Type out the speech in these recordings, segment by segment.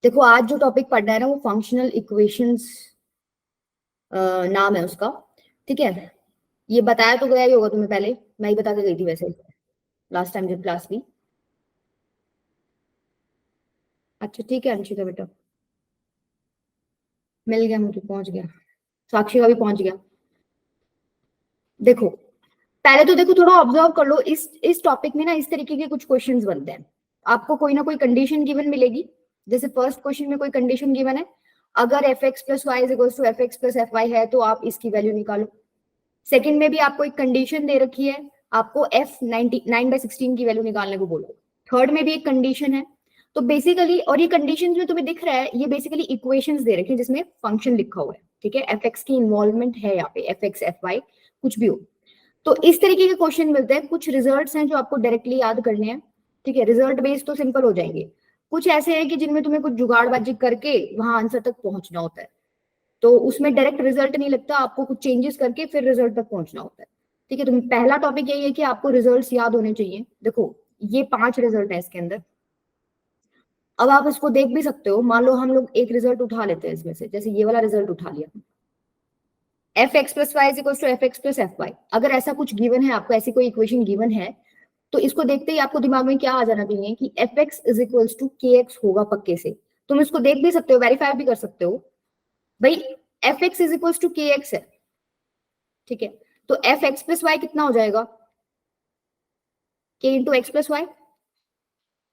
देखो आज जो टॉपिक पढ़ना है ना वो फंक्शनल इक्वेशंस नाम है उसका। ठीक है, ये बताया तो गया ही होगा तुम्हें, पहले मैं ही बता के गई थी वैसे लास्ट टाइम जब क्लास ली। अच्छा ठीक है अंशिका बेटा, मिल गया मुझे, पहुंच गया, साक्षी का भी पहुंच गया। देखो पहले तो देखो थोड़ा ऑब्जर्व कर लो, इस टॉपिक में ना इस तरीके के कुछ क्वेश्चंस बनते हैं। आपको कोई ना कोई कंडीशन गिवन मिलेगी। जैसे फर्स्ट क्वेश्चन में कोई कंडीशन गिवन है, अगर f x plus y is equal to f x plus f y है तो आप इसकी वैल्यू निकालो। सेकंड में भी आपको एक कंडीशन दे रखी है, आपको एफ 9/16 की वैल्यू निकालने को बोलो। थर्ड में भी एक कंडीशन है। तो बेसिकली, और ये कंडीशन जो तुम्हें दिख रहा है ये बेसिकली इक्वेशंस दे रखे हैं जिसमें फंक्शन लिखा हुआ है। ठीक है, एफ एक्स की इन्वॉल्वमेंट है यहाँ पे, एफ एक्स एफ वाई कुछ भी हो। तो इस तरीके के क्वेश्चन मिलते हैं। कुछ रिजल्ट्स हैं जो आपको डायरेक्टली याद करने हैं। ठीक है, रिजल्ट बेस्ड तो सिंपल हो जाएंगे। कुछ ऐसे हैं कि जिनमें तुम्हें कुछ जुगाड़बाजी करके वहां आंसर तक पहुंचना होता है, तो उसमें डायरेक्ट रिजल्ट नहीं लगता, आपको कुछ चेंजेस करके फिर रिजल्ट तक पहुंचना होता है। ठीक है, तो पहला टॉपिक यही है कि आपको रिजल्ट्स याद होने चाहिए। देखो ये 5 रिजल्ट है इसके अंदर। अब आप इसको देख भी सकते हो, मान लो हम लोग एक रिजल्ट उठा लेते हैं इसमें से, जैसे ये वाला रिजल्ट उठा लिया, f x plus y is equal to f x plus f y. अगर ऐसा कुछ गिवन है आपको, ऐसी कोई इक्वेशन गिवन है, तो इसको देखते ही आपको दिमाग में क्या आ जाना चाहिए कि f x is equal to k x होगा पक्के से। तुम इसको देख भी सकते हो, वेरीफाई भी कर सकते हो भाई, f x is equal to k x है। ठीक है, तो एफ एक्स प्लस वाई कितना हो जाएगा, के इंटू एक्स प्लस वाई।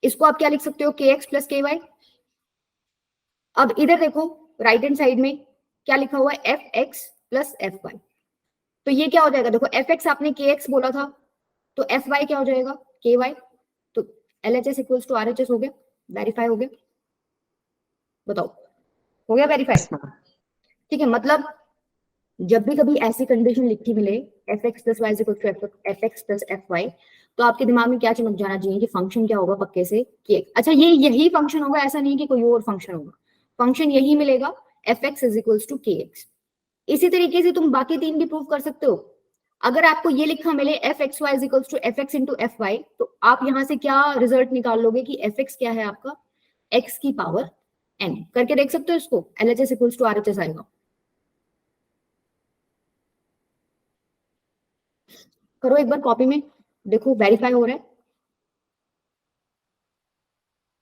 इसको आप क्या लिख सकते हो, के एक्स प्लस के वाई। अब इधर देखो राइट हैंड साइड में क्या लिखा हुआ है, f x plus f y. तो ये क्या हो जाएगा, देखो एफ एक्स आपने के एक्स बोला था, तो एफ वाई क्या हो जाएगा, के वाई। तो L H S equals to R H S हो गया, वेरीफाई हो गया। बताओ हो गया वेरीफाई। ठीक है, मतलब जब भी कभी ऐसी कंडीशन लिखी मिले, f x plus y is equal to f x plus f y, तो आपके दिमाग में क्या चमक जाना चाहिए कि फंक्शन क्या होगा पक्के से, कि अच्छा ये यही फंक्शन होगा, ऐसा नहीं कि कोई और फंक्शन होगा, फंक्शन यही मिलेगा, f x is equal to k x. इसी तरीके से तुम बाकी 3 भी प्रूव कर सकते हो। अगर आपको ये लिखा मिले f x y is equal to f x into f y, तो आप यहां से क्या रिजल्ट निकाल लोगे कि एफ एक्स क्या है आपका, एक्स की पावर एन। करके देख सकते हो इसको, L H S equal to R H S आएगा। करो एक बार कॉपी में, देखो वेरीफाई हो रहा है।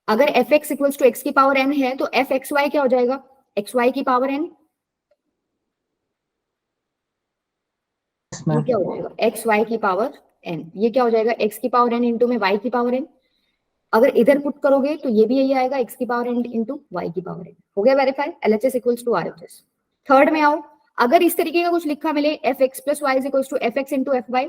अगर f x equals to x की पावर एन है तो एफ एक्स वाई क्या हो जाएगा, एक्स वाई की पावर एन। ये क्या हो जाएगा, एक्स वाई की पावर एन। ये क्या हो जाएगा, एक्स की पावर एन इंटू में वाई की पावर एन। अगर इधर पुट करोगे तो ये भी यही आएगा, एक्स की पावर एन इंटू वाई की पावर एन। हो गया verify, L H S equals to R H S. Third में आओ, अगर इस तरीके का कुछ लिखा मिले, f x plus y is equals to f x into f y,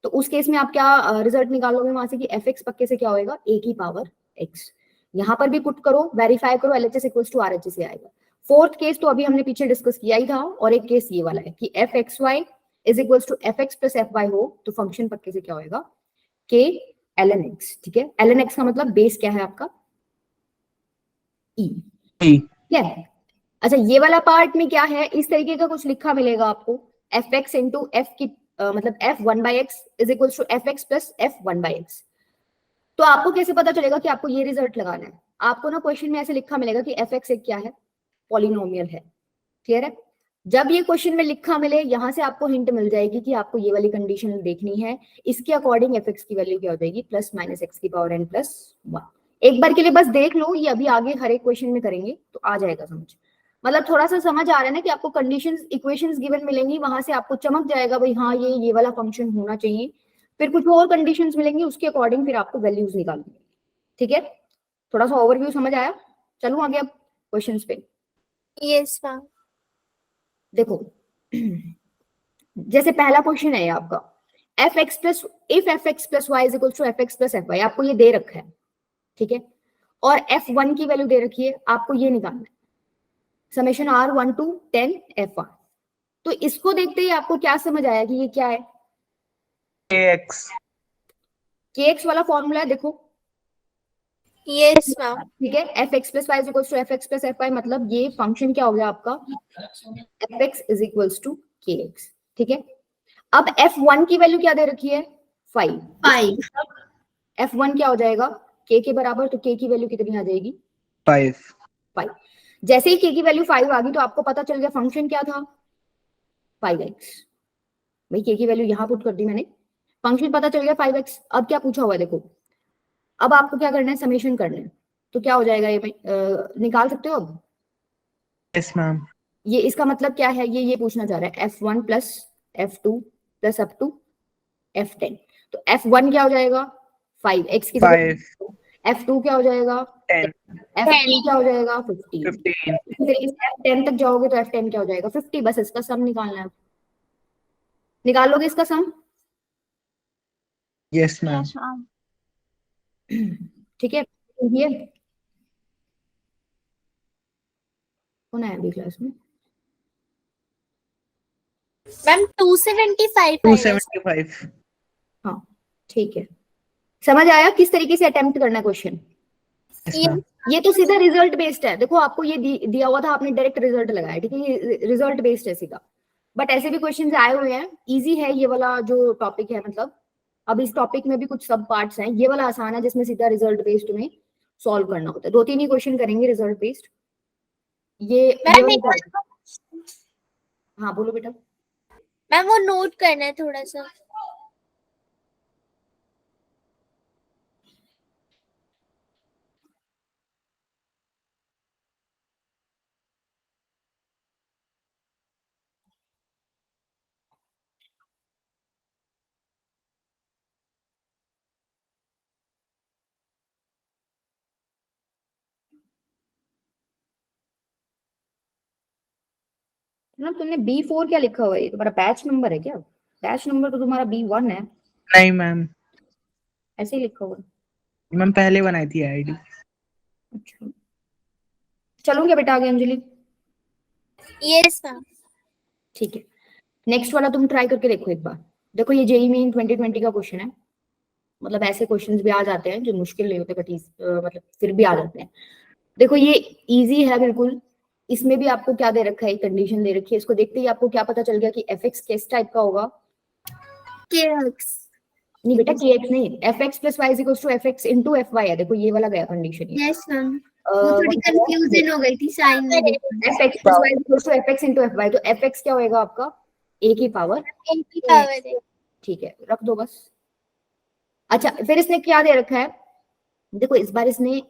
तो उस केस में आप क्या रिजल्ट निकालोगे वहां से कि एफ एक्स पक्के से क्या होएगा, ए की पावर एक्स। यहां पर भी पुट करो, वेरीफाई करो, एलएचएस इक्वल्स टू आरएचएस आएगा। फोर्थ केस तो अभी हमने पीछे डिस्कस किया ही था, और एक केस ये वाला है कि f x y is equals to f x plus f y हो, तो फंक्शन पक्के से क्या होएगा, के एल एन एक्स। ठीक है, एल एन एक्स का मतलब बेस क्या है आपका, ई। ठीक है, अच्छा ये वाला पार्ट में क्या है, इस तरीके का कुछ लिखा मिलेगा आपको, एफ एक्स इंटू एफ की मतलब f one by x is equal to f x plus f one by x. तो आपको कैसे पता चलेगा कि आपको ये रिजल्ट लगाना है, आपको ना क्वेश्चन में ऐसे लिखा मिलेगा कि एफ एक्स एक क्या है, पॉलिनोमियल है। क्लियर है, जब ये क्वेश्चन में लिखा मिले यहां से आपको हिंट मिल जाएगी कि आपको ये वाली कंडीशन देखनी है, इसके अकॉर्डिंग एफ एक्स की वैल्यू क्या हो जाएगी, प्लस माइनस एक्स की पावर एन प्लस वन। एक बार के लिए बस देख लो, ये अभी आगे हर एक क्वेश्चन में करेंगे तो आ जाएगा समझ। मतलब थोड़ा सा समझ आ रहा है ना कि आपको कंडीशंस इक्वेशंस गिवन मिलेंगी, वहां से आपको चमक जाएगा भाई हाँ ये वाला फंक्शन होना चाहिए। फिर कुछ और कंडीशंस मिलेंगी, उसके अकॉर्डिंग फिर आपको वैल्यूज निकालनी है। ठीक है, थोड़ा सा ओवरव्यू समझ आया, चलूं आगे अब क्वेश्चंस पे। Yes ma'am. देखो जैसे पहला क्वेश्चन है आपका, f x plus if f x plus y is equal to f x plus f y, आपको ये दे रखा है। ठीक है, और एफ वन की वैल्यू दे रखी है, आपको ये निकालना है, summation r one to 10 f r. तो इसको देखते ही आपको क्या समझ आया कि ये क्या है, के एक्स वाला फॉर्मूला है देखो। Yes ma'am. ठीक है, f x plus y is equal to f x plus f y, मतलब ये फंक्शन क्या हो गया आपका, f x is equal to k x. ठीक है, अब एफ वन की वैल्यू क्या दे रखी है, 5। एफ वन क्या हो जाएगा, के बराबर, तो के की वैल्यू कितनी आ जाएगी, 5। 5। जैसे ही k की वैल्यू 5 आ गई तो आपको पता चल गया फंक्शन क्या था, 5x। भाई k की वैल्यू यहां पुट कर दी मैंने, फंक्शन पता चल गया 5x। अब क्या पूछा हुआ है देखो, अब आपको क्या करना है, समेशन करना है। तो क्या हो जाएगा ये निकाल सकते हो अब? Yes ma'am. ये इसका मतलब क्या है, ये पूछना चाह रहा है f1 plus f2 plus up to f10। तो f1 क्या हो जाएगा 5, x की जगह 5 f2 क्या हो जाएगा 10 f3 क्या हो जाएगा 15। 15 इसी तरीके से f10 तक जाओगे तो f10 क्या हो जाएगा 50। बस इसका सम निकालना है, निकाल लोगे इसका सम? Yes ma'am. Yes, ma'am. ठीक है, ये कौन है अभी क्लास में? Ma'am, 275 आएगा। 275। हाँ ठीक है, समझ आया किस तरीके से अटेम्प्ट करना है क्वेश्चन? Yes Yes, ma'am. ये तो सीधा रिजल्ट बेस्ड है, देखो आपको ये दिया हुआ था, आपने डायरेक्ट रिजल्ट लगाया, ठीक है, ये रिजल्ट बेस्ड है सीधा। बट ऐसे भी क्वेश्चंस आए हुए हैं, इजी है ये वाला जो टॉपिक है, मतलब अब इस टॉपिक में भी कुछ सब पार्ट्स हैं, ये वाला आसान है जिसमें सीधा रिजल्ट बेस्ड में सॉल्व करना होता है। 2-3 ही क्वेश्चन करेंगे रिजल्ट बेस्ड। ये मैम वाला हाँ बोलो बेटा। मैम वो नोट करना है थोड़ा सा। ना तुमने B4 क्या लिखा हुआ है, ये तुम्हारा बैच नंबर है क्या? बैच नंबर तो तुम्हारा B1 है, नहीं मैम, ऐसे ही लिखा हुआ है। मैम पहले बनाई थी आईडी। अच्छा चलो क्या बेटा आगे अंजलि? Yes, ma'am. ठीक है, नेक्स्ट वाला तुम ट्राई करके देखो एक बार। देखो ये जेईई मेन 2020 का क्वेश्चन है, मतलब ऐसे क्वेश्चंस भी आ जाते हैं जो मुश्किल नहीं होते, बट मतलब फिर भी आ जाते हैं। देखो ये इजी है बिल्कुल, इसमें भी आपको क्या दे रखा है, कंडीशन दे रखी है, इसको देखते ही आपको क्या पता चल गया कि fx किस टाइप का होगा? KX. नहीं बेटा kx नहीं, fx plus y is equals to fx into fy है, देखो ये वाला गया कंडीशन। ये Yes, ma'am. वो थोड़ी कंफ्यूजन हो गई थी साइन में देखकर। fx plus y is equals to fx into fy, तो fx क्या होएगा आपका a की पावर, एक ही पावर है। ठीक है रख दो बस। अच्छा फिर इसने क्या दे रखा है, देखो इस बार इसने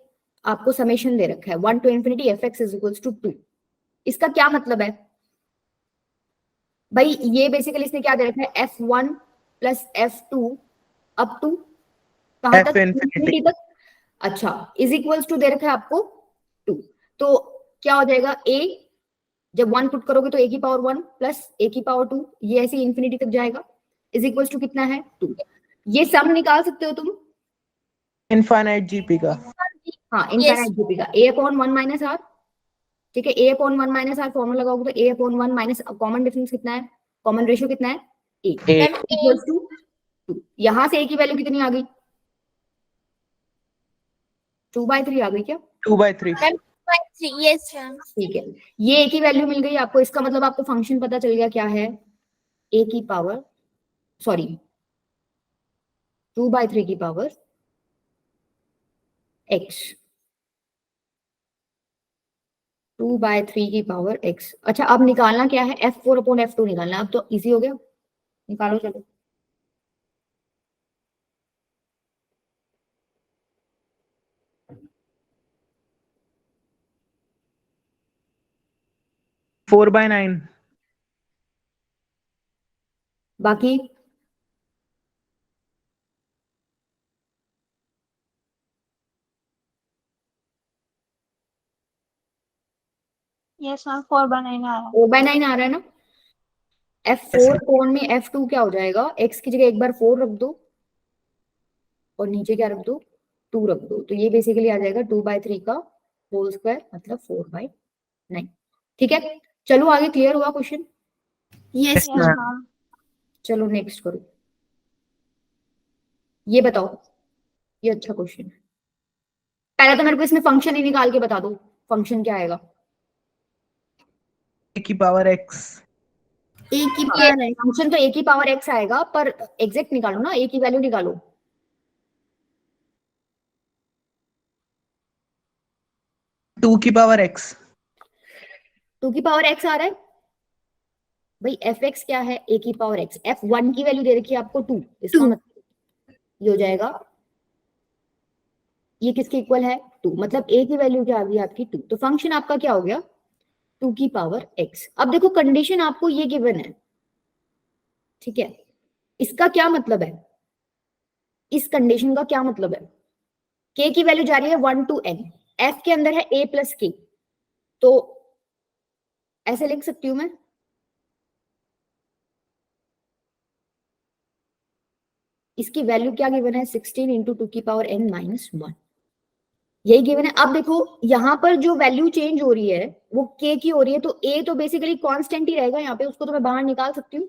आपको समेशन दे रखा है 1 to infinity fx is equals to 2। इसका क्या मतलब है भाई, ये बेसिकली इसने क्या दे रखा है f1 plus f2 up to कहां F तक, infinity। infinity तक। अच्छा इज इक्वल्स टू दे रखा है आपको 2, तो क्या हो जाएगा a, जब 1 पुट करोगे तो a की पावर 1 प्लस a की पावर 2, ये ऐसे इंफिनिटी तक जाएगा, इज इक्वल्स टू कितना है 2। ये सम निकाल सकते हो तुम, इनफाइनाइट जीपी का। हाँ Yes. इनफाइनाइट जीपी का, a अपॉन 1 माइनस आर, ठीक है, a upon 1 minus r formula लगाओगे तो a upon 1 minus common difference कितना है, कॉमन रेशियो कितना है a, मैम इक्वल्स टू 2। यहां से a की वैल्यू कितनी आ गई, 2/3 आ गई क्या? 2/3। मैम 2/3. Yes, ma'am. ठीक है, ये a की वैल्यू मिल गई आपको, इसका मतलब आपको फंक्शन पता चल गया क्या है, a की पावर सॉरी 2/3 की पावर x, 2/3 की पावर x। अच्छा अब निकालना क्या है, f4 अपॉन f2 निकालना है, अब तो इजी हो गया, निकालो चलो। Four by 9। बाकी Yes, ma'am. 4/9 आ रहा है। 4/9 आ रहा है ना, f4 कोण में f2 क्या हो जाएगा, x की जगह एक बार 4 रख दो और नीचे क्या रख दो 2 रख दो, तो ये बेसिकली आ जाएगा 2/3 का होल स्क्वायर मतलब 4/9। ठीक है चलो आगे, क्लियर हुआ क्वेश्चन? Yes, ma'am. ma'am. चलो नेक्स्ट करो, ये बताओ, ये अच्छा क्वेश्चन है। पहले तो मेरे को इसमें फंक्शन ही निकाल के बता दो, फंक्शन क्या आएगा? A की पावर x। एक ही पावर है। फंक्शन तो a की पावर x आएगा, पर एग्जैक्ट निकालो ना, a की वैल्यू निकालो। 2 की पावर x। 2 की पावर x आ रहा है भाई। fx क्या है? a की पावर x। f1 की वैल्यू दे रखी है आपको 2, इसका 2। मतलब ये हो जाएगा, ये किसके इक्वल है? 2, मतलब a की वैल्यू क्या आ गई आपकी? 2। तो फंक्शन आपका क्या हो गया? 2 की पावर x। अब देखो कंडीशन आपको ये गिवन है, ठीक है? इसका क्या मतलब है? इस कंडीशन का क्या मतलब है? k की वैल्यू जा रही है 1 to n, f के अंदर है a प्लस k, तो ऐसे लिख सकती हूं मैं, इसकी वैल्यू क्या गिवन है? 16 इंटू 2 की पावर n माइनस 1, यही गिवन है। अब देखो यहां पर जो वैल्यू चेंज हो रही है वो k की हो रही है, तो a तो बेसिकली कांस्टेंट ही रहेगा यहाँ पे, उसको तो मैं बाहर निकाल सकती हूँ,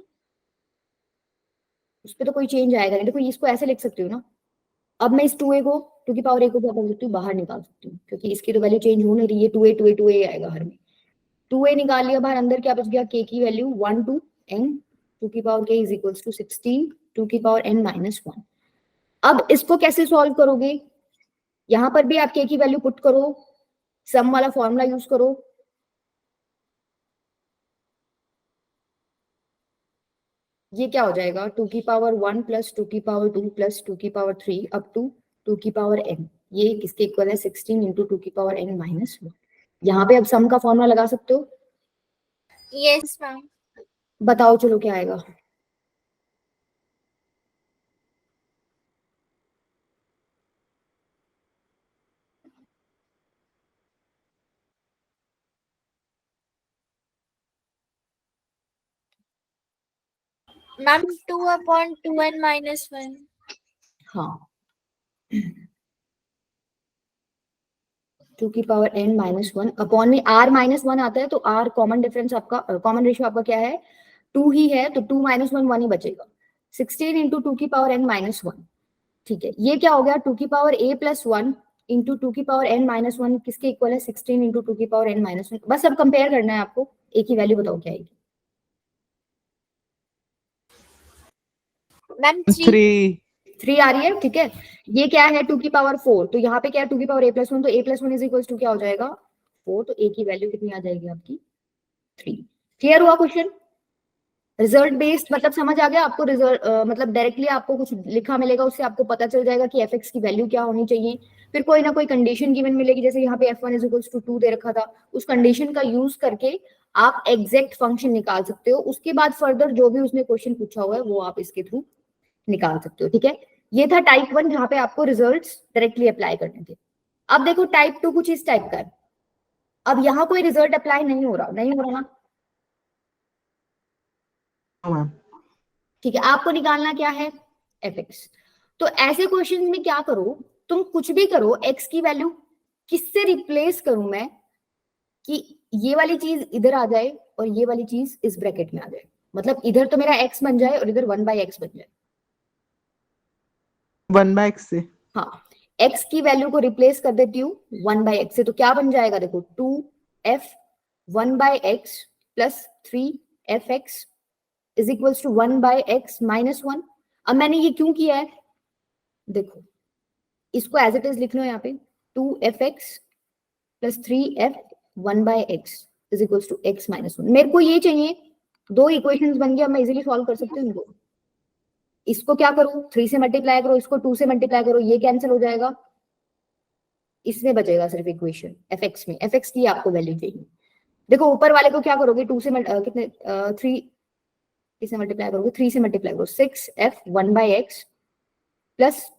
उस पर तो कोई चेंज आएगा नहीं। देखो इसको ऐसे लिख सकती हूँ ना, अब मैं इस 2a को 2 की पावर a को क्या कर सकती हूँ? बाहर निकाल सकती हूँ, क्योंकि इसकी तो वैल्यू चेंज हो नहीं रही है। 2a आएगा हर में। 2a निकाल लिया बाहर, अंदर क्या बच गया? k की वैल्यू 1 to n 2 की power k is equals to 16 2 की पावर n माइनस 1। अब इसको कैसे सॉल्व करोगे? यहां पर भी आप k की वैल्यू पुट करो, सम वाला फॉर्मूला यूज करो। ये क्या हो जाएगा? 2 की पावर 1 प्लस 2 की पावर 2 प्लस 2 की पावर 3 अप टू 2 की पावर n, ये किसके इक्वल है? 16 इंटू 2 की पावर n माइनस 1। यहाँ पे अब सम का फॉर्मूला लगा सकते हो। Yes ma'am. बताओ चलो क्या आएगा? Ma'am 2/2n minus 1। हाँ, 2 की पावर n माइनस 1 अपॉन में r माइनस 1 आता है, तो r कॉमन डिफरेंस आपका, कॉमन रेशियो आपका क्या है? 2 ही है, तो 2 माइनस 1 1 ही बचेगा। 16 इंटू 2 की पावर n माइनस 1, ठीक है? ये क्या हो गया? 2 की पावर a प्लस 1 इंटू 2 की पावर n माइनस 1 किसके इक्वल है? 16 इंटू 2 की पावर n माइनस 1। बस अब कंपेयर करना है आपको, a की वैल्यू बताओ क्या आएगी? मैम 3। 3। 3 आ रही है, ठीक है? ये क्या है? 2 की पावर 4, तो यहाँ पे क्या है? 2 की पावर a प्लस 1, तो a plus 1 is equal to क्या हो जाएगा? 4, तो a की वैल्यू कितनी आ जाएगी आपकी? 3। क्लियर हुआ क्वेश्चन? रिजल्ट बेस्ड मतलब समझ आ गया आपको? रिजल्ट मतलब डायरेक्टली आपको कुछ लिखा मिलेगा, उससे आपको पता चल जाएगा कि fx की वैल्यू क्या होनी चाहिए। फिर कोई ना कोई कंडीशन गिवन मिलेगी, जैसे यहाँ पे f1 इज इक्वल्स टू 2 दे रखा था, उस कंडीशन का यूज करके आप एग्जैक्ट फंक्शन निकाल सकते हो। उसके बाद फर्दर जो भी उसने क्वेश्चन पूछा हुआ है वो आप इसके थ्रू निकाल सकते हो, ठीक है? ये था टाइप 1, जहाँ पे आपको रिजल्ट्स डायरेक्टली अप्लाई करने थे। अब देखो टाइप 2 कुछ इस टाइप का है। अब यहाँ कोई रिजल्ट अप्लाई नहीं हो रहा, नहीं हो रहा ना, मैम ठीक है? आपको निकालना क्या है? fx। तो ऐसे क्वेश्चन में क्या करो, तुम कुछ भी करो, x की वैल्यू किससे रिप्लेस करूं मैं कि ये वाली चीज इधर आ जाए और ये वाली चीज इस ब्रैकेट में आ जाए, मतलब इधर तो मेरा x बन जाए और इधर 1/x बन जाए। 1/x से। हाँ, x की वैल्यू को रिप्लेस कर देती हूँ 1/x से, तो क्या बन जाएगा? देखो 2f 1/x plus 3fx is equals to 1/x minus 1। अब मैंने ये क्यों किया है? देखो इसको एज इट इज लिख लो यहाँ पे, 2fx plus 3f 1/x is equals to x minus 1। मेरे को ये चाहिए, दो इक्वेशंस बन गया, मैं इजीली सॉल्व कर सकती हूँ इनको। इसको क्या करूँ? 3 से मल्टीप्लाई करो, इसको 2 से मल्टीप्लाई करो, ये कैंसिल हो जाएगा, इसमें बचेगा सिर्फ इक्वेशन fx में। fx की आपको वैल्यू चाहिए। देखो ऊपर वाले को क्या करोगे? 2 से कितने 3 किससे मल्टीप्लाई करोगे? 3 से मल्टीप्लाई करो, 6f 1/x प्लस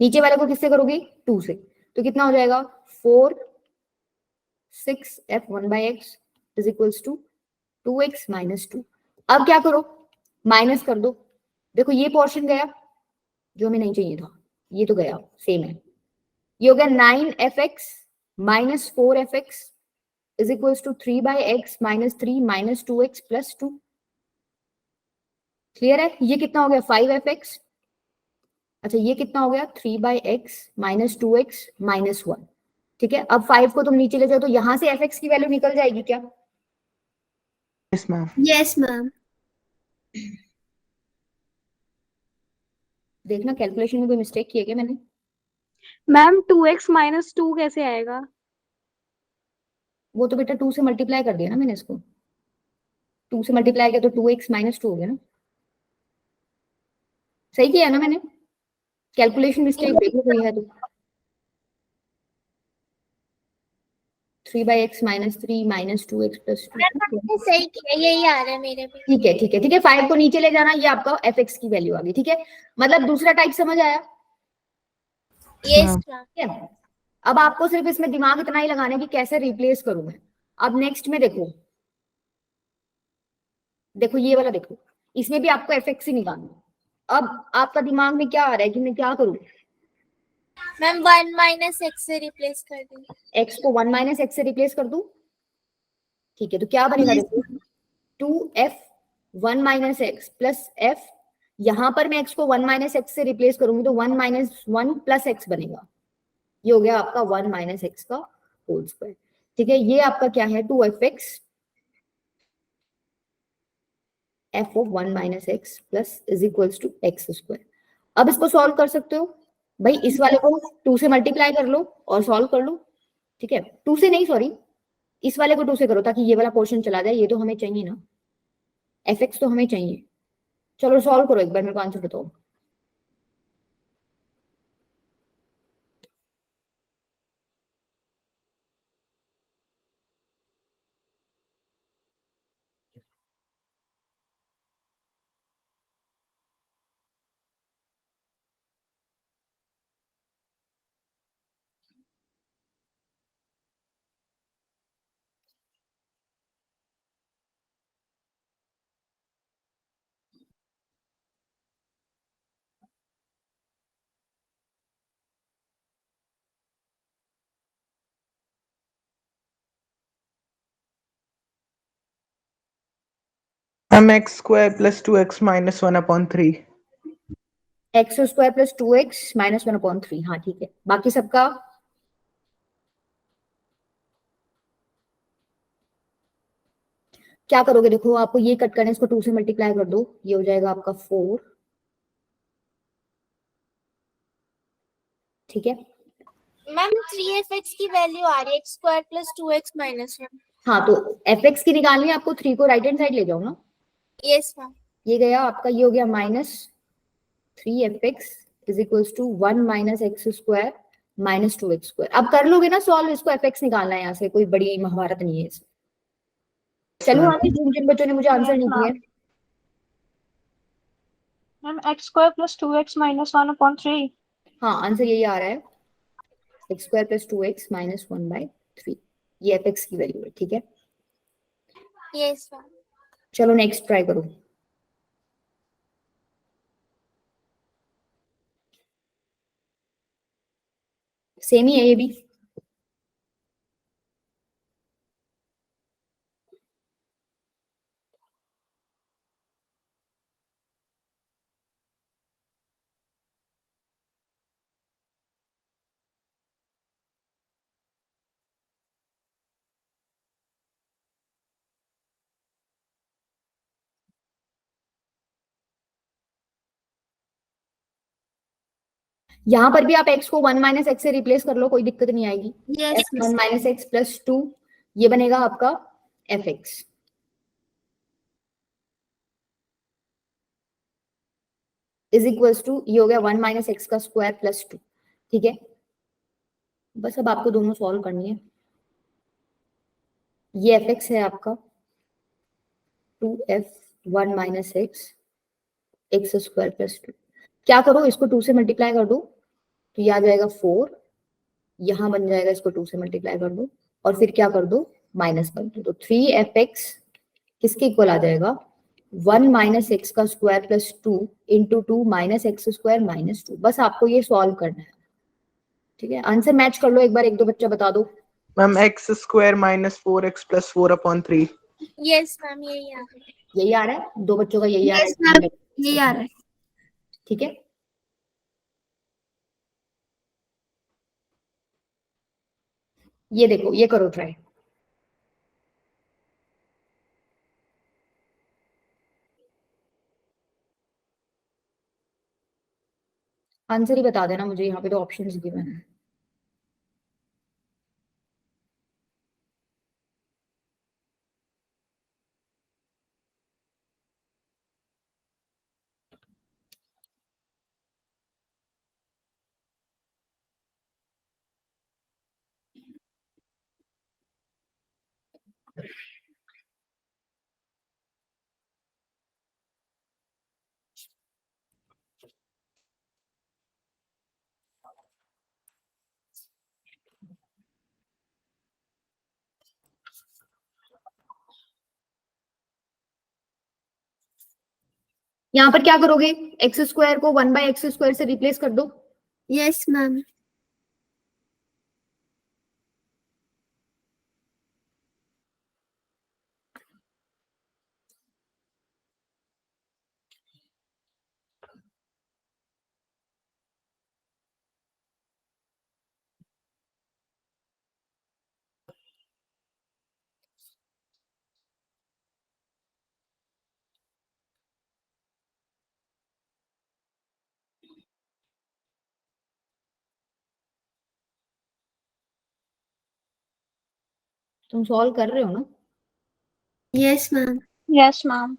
नीचे वाले को किससे करोगे? 2 से, तो कितना हो जाएगा? 4 6f 1/x is equals to 2x minus 2। अब क्या करो? माइनस कर दो। देखो ये पोर्शन गया जो हमें नहीं चाहिए था, ये तो गया, सेम है। ये हो गया 9fx minus 4fx is equals to 3/x minus 3 minus 2x plus 2। Clear है? ये कितना हो गया? 5fx। अच्छा ये कितना हो गया? 3/x minus 2x minus 1। ठीक है, अब 5 को तुम नीचे ले जाओ तो यहां से fx की वैल्यू निकल जाएगी क्या? Yes ma'am. Yes ma'am. देखना कैलकुलेशन में कोई मिस्टेक की है क्या मैंने? मैम 2x माइनस 2 कैसे आएगा? वो तो बेटा 2 से मल्टीप्लाई कर दिया ना मैंने इसको, 2 से मल्टीप्लाई किया तो 2x - 2 हो गया ना। सही किया ना मैंने? कैलकुलेशन मिस्टेक देख लो कोई है तो। 3/x - 3 -2x+2। सही किया, यही आ रहा है मेरे भी। ठीक है ठीक है ठीक है, 5 को नीचे ले जाना, ये आपका fx की वैल्यू आ गई। ठीक है, मतलब दूसरा टाइप समझ आया? यस हाँ। मैम। ठीक है, अब आपको सिर्फ इसमें दिमाग इतना ही लगाना है कि कैसे रिप्लेस करूं मैं। अब नेक्स्ट में देखो, देखो ये वाला देखो, इसमें भी आपको fx ही निकालना है। अब आपका दिमाग में क्या आ रहा है कि मैं क्या करूं? मैम 1 माइनस एक्स से रिप्लेस कर देंगे। x को 1 - x से रिप्लेस कर दूं। ठीक है, तो क्या बनेगा Yes. देखो, 2f 1 - x प्लस f, यहां पर मैं x को 1 - x से रिप्लेस करूंगी तो 1 - 1 + x बनेगा। ये हो गया आपका 1 - x का होल स्क्वायर। ठीक है, ये आपका क्या है, 2fx f of 1 - x plus is equals to x square. अब इसको सॉल्व कर सकते हो भाई, इस वाले को 2 से मल्टीप्लाई कर लो और सॉल्व कर लो। ठीक है, 2 से नहीं, सॉरी, इस वाले को 2 से करो ताकि ये वाला पोर्शन चला जाए, ये तो हमें चाहिए ना, fx तो हमें चाहिए। चलो सॉल्व करो एक बार, मेरे को आंसर बताओ। Ma'am x square plus 2x minus 1/3। X square plus 2x minus 1/3, हाँ ठीक है, बाकी सबका क्या करोगे? देखो आपको ये कट करना है, इसको 2 से मल्टीप्लाई कर दो, ये हो जाएगा आपका 4। ठीक है, मैम 3f(x) की वैल्यू आ रही है x square plus 2x minus 1। हाँ तो fx की निकालनी है आपको, 3 को राइट हैंड साइड ले जाओ ना। Yes ma'am. ये गया आपका, ये हो गया -3fx is equals to 1 - x² -2x²। अब कर लोगे ना सॉल्व, इसको fx निकालना है यहाँ से, कोई बड़ी महाभारत नहीं है इसमें। चलो आगे, जिन जिन बच्चों ने मुझे आंसर नहीं दिए। Ma'am x square plus 2x minus 1/3। हाँ आंसर यही आ रहा है, x² + 2x - 1/3, ये fx की वैल्यू है। ठीक है, यस मैम। चलो नेक्स्ट ट्राई करो। सेम ही है ये भी। यहाँ पर भी आप x को 1 - x से रिप्लेस कर लो, कोई दिक्कत नहीं आएगी। यस f 1 - x प्लस 2, ये बनेगा आपका fx। इज इक्वल्स टू, ये हो गया 1 - x का स्क्वायर प्लस 2। ठीक है, बस अब आपको दोनों सॉल्व करनी है। ये fx है आपका 2f 1 - x² प्लस 2। क्या करो, इसको 2 से मल्टीप्लाई कर दो तो ये आ जाएगा 4, यहां बन जाएगा, इसको 2 से मल्टीप्लाई कर दो और फिर क्या कर दो, माइनस कर दो, तो 3fx किसके इक्वल आ जाएगा, 1 - x का स्क्वायर प्लस 2 इंटू 2 - x² - 2। बस आपको ये सॉल्व करना है। ठीक है, आंसर मैच कर लो एक बार, एक दो बच्चा बता दो। Ma'am x square minus 4x plus 4/3। Yes ma'am, यही आ रहा है। यही आ रहा है, दो बच्चों का यही आ यस रहा मैम, है। यही आ रहा है। ठीक है, ये देखो, ये करो ट्राई। आंसर ही बता देना मुझे, यहाँ पे तो ऑप्शंस गिवन है। यहाँ पर क्या करोगे, एक्स स्क्वायर को 1/x² से रिप्लेस कर दो। Yes, ma'am. तुम सॉल्व कर रहे हो ना? Yes, ma'am. Yes ma'am.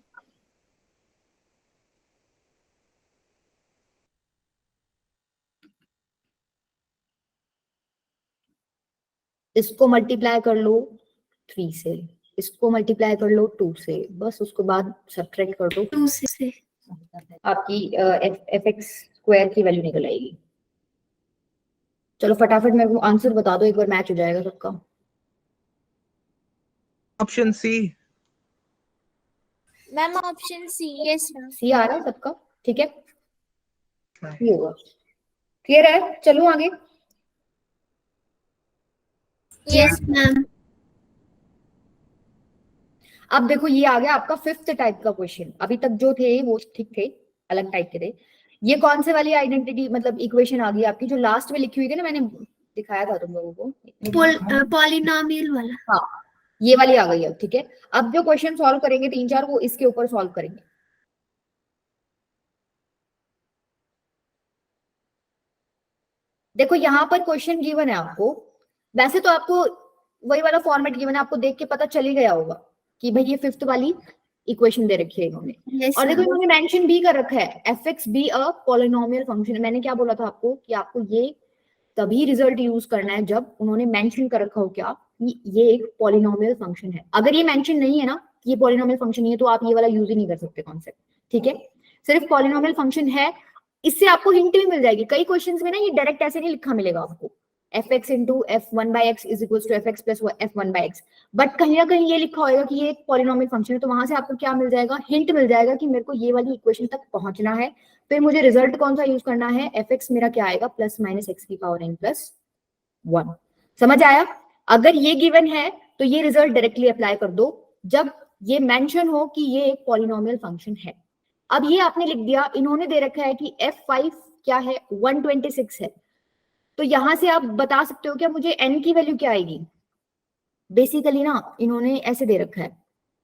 इसको मल्टीप्लाई कर लो 3 से, इसको मल्टीप्लाई कर लो 2 से, बस उसके बाद सब्ट्रैक्ट कर दो, 2 से आपकी एफ एक्स स्क्वायर की वैल्यू निकल आएगी। चलो फटाफट मेरे को आंसर बता दो, एक बार मैच हो जाएगा सबका। Option C. Ma'am option C. Yes ma'am. C आ रहा है सबका? ठीक है, सी होगा। क्लियर है? चलो आगे। Yes ma'am. अब देखो ये आ गया आपका 5th टाइप का क्वेश्चन। अभी तक जो थे वो ठीक थे, अलग टाइप के थे। ये कौन से वाली आइडेंटिटी मतलब इक्वेशन आ गई आपकी, जो लास्ट में लिखी हुई थी ना, मैंने दिखाया था तुम लोगों को, पॉलिनोमियल वाला। हाँ ये वाली आ गई है। ठीक है, अब जो क्वेश्चन सॉल्व करेंगे 3-4 वो इसके ऊपर सॉल्व करेंगे। देखो यहाँ पर क्वेश्चन गिवन है आपको, वैसे तो आपको वही वाला फॉर्मेट गिवन है, आपको देख के पता चल ही गया होगा कि भाई ये 5th वाली इक्वेशन दे रखी है इन्होंने। Yes, और देखो ma'am. इन्होंने मेंशन भी कर रखा है f x be a polynomial function. मैंने क्या बोला था आपको कि आपको ये तभी रिजल्ट यूज करना है जब उन्होंने मेंशन कर रखा हो क्या कि ये एक पॉलिनोमियल फंक्शन है। अगर ये मेंशन नहीं है ना कि ये पॉलिनोमियल फंक्शन नहीं है, तो आप ये वाला यूज ही नहीं कर सकते कॉन्सेप्ट। ठीक है, सिर्फ पॉलिनोमियल फंक्शन है, इससे आपको हिंट भी मिल जाएगी। कई क्वेश्चंस में ना ये डायरेक्ट ऐसे नहीं लिखा मिलेगा आपको, f x into f one by x is equal to f x plus f one by x, but कहीं ना कहीं ये लिखा होगा कि ये एक पॉलिनोमियल फंक्शन है। तो वहां से आपको क्या मिल जाएगा, हिंट मिल जाएगा कि मेरे को ये वाली इक्वेशन तक पहुंचना है। फिर मुझे रिजल्ट कौन सा यूज करना है, एफ एक्स मेरा क्या आएगा, प्लस माइनस एक्स की पावर एन प्लस 1। समझ आया? अगर ये गिवन है तो ये रिजल्ट डायरेक्टली अप्लाई कर दो जब ये मेंशन हो कि ये एक पॉलिनोमियल फंक्शन है। अब ये आपने लिख दिया, इन्होंने दे रखा है कि f5 क्या है, 126 है। तो यहां से आप बता सकते हो क्या मुझे n की वैल्यू क्या आएगी। बेसिकली ना इन्होंने ऐसे दे रखा है,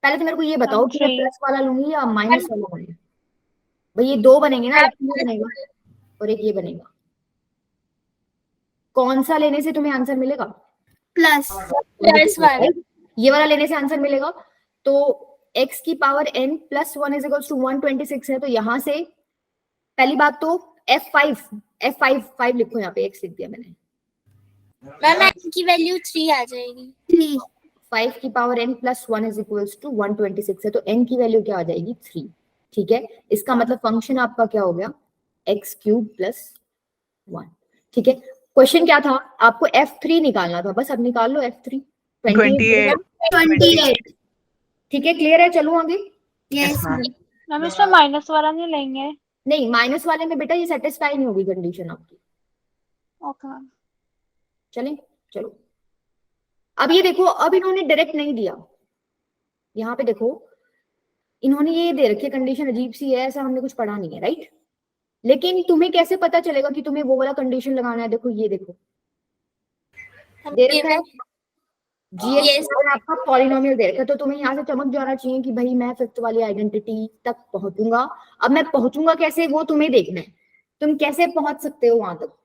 पहले तो मेरे को ये बताओ कि मैं प्लस वाला लूंगी या माइनस वाला लूंगी। भाई ये दो बनेंगे ना, एक ये बनेगा और एक ये बनेगा, कौन सा लेने से तुम्हें आंसर मिलेगा, प्लस वाला। ये वाला लेने से आंसर मिलेगा। तो x की पावर n प्लस 1 इज इक्वल टू 126 है। तो यहां से पहली बात तो f5 लिखो, यहाँ पे x लिख दिया मैंने। मैम n की वैल्यू 3 आ जाएगी। 3 5 की पावर n प्लस 1 इज इक्वल टू 126 है, तो n की वैल्यू क्या आ जाएगी, 3। ठीक है, इसका मतलब फंक्शन आपका क्या हो गया, x क्यूब प्लस 1। ठीक है, क्वेश्चन क्या था, आपको f3 निकालना था, बस अब निकाल लो f3। 28। ठीक है, क्लियर है? चलो आगे। यस मैम इसमें माइनस वाला नहीं लेंगे? नहीं, माइनस वाले में बेटा ये सेटिस्फाई नहीं होगी कंडीशन आपकी। Okay ma'am. चलें, चलो अब ये देखो, अब इन्होंने डायरेक्ट नहीं दिया, यहाँ पे देखो इन्होंने ये दे रखी है कंडीशन, अजीब सी है, ऐसा हमने कुछ पढ़ा नहीं है, राइट। लेकिन तुम्हें कैसे पता चलेगा कि तुम्हें वो वाला कंडीशन लगाना है, देखो ये देखो दे रखा है जी आपका पॉलिनोमियल दे रखा है। तो तुम्हें यहाँ से चमक जाना चाहिए कि भाई मैं 5th वाली आइडेंटिटी तक पहुंचूंगा। अब मैं पहुंचूंगा कैसे वो तुम्हें देखना है। तुम कैसे पहुंच सकते हो वहां तक?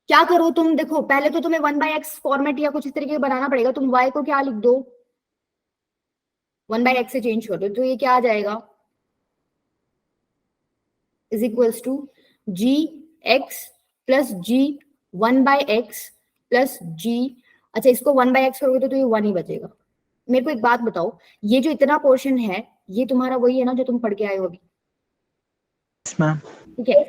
क्या करो तुम, देखो पहले तो तुम्हें 1/x फॉर्मेट या कुछ इस तरीके का बनाना पड़ेगा। तुम y को क्या लिख दो, 1/x से चेंज कर दो, तो ये क्या आ जाएगा, is equals to g x plus g 1/x plus g. अच्छा, इसको 1/x करोगे तो ये 1 ही बचेगा। मेरे को एक बात बताओ, ये जो इतना पोर्शन है ये तुम्हारा वही है ना जो तुम पढ़ के आए हो अभी? Yes, ma'am. ठीक है,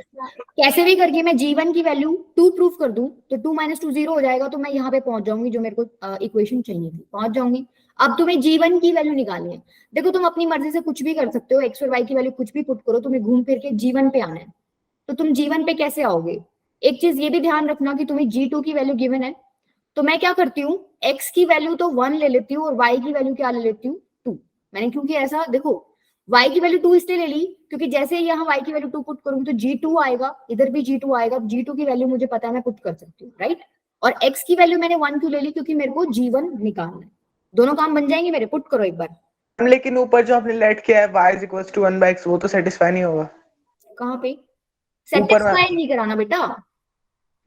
कैसे भी करके मैं g1 की वैल्यू 2 प्रूफ कर दूं तो 2 - 2 0 हो जाएगा, तो मैं यहाँ पे पहुंच जाऊंगी जो मेरे को इक्वेशन चाहिए थी, पहुंच जाऊंगी। अब तुम्हें g1 की वैल्यू निकालनी है। देखो तुम अपनी मर्जी से कुछ भी कर सकते हो, x और y की वैल्यू कुछ भी पुट करो, तुम्हें घूम फिर के g1 पे आना है। तो तुम g1 पे कैसे आओगे? एक चीज ये भी ध्यान रखना कि तुम्हें g2 की वैल्यू गिवन है, तो मैं क्या करती हूँ, x की वैल्यू तो 1 ले लेती हूँ और y की वैल्यू क्या ले लेती हूँ, 2। मैंने क्योंकि ऐसा, देखो y की वैल्यू 2 इसलिए ले ली क्योंकि जैसे ही यहाँ y की वैल्यू 2 पुट करूंगी तो g2 आएगा, इधर भी g2 आएगा, g2 की वैल्यू मुझे पता है, मैं पुट कर सकती हूँ, राइट। और x की वैल्यू मैंने 1 क्यों ले ली, क्योंकि मेरे को g1 निकालना है। दोनों काम बन जाएंगे मेरे, पुट करो एक बार। लेकिन ऊपर जो आपने लेट किया है y is equals to 1/x, वो तो सेटिस्फाई नहीं होगा। कहाँ पे ऊपर में सेटिस्फाई नहीं कराना बेटा,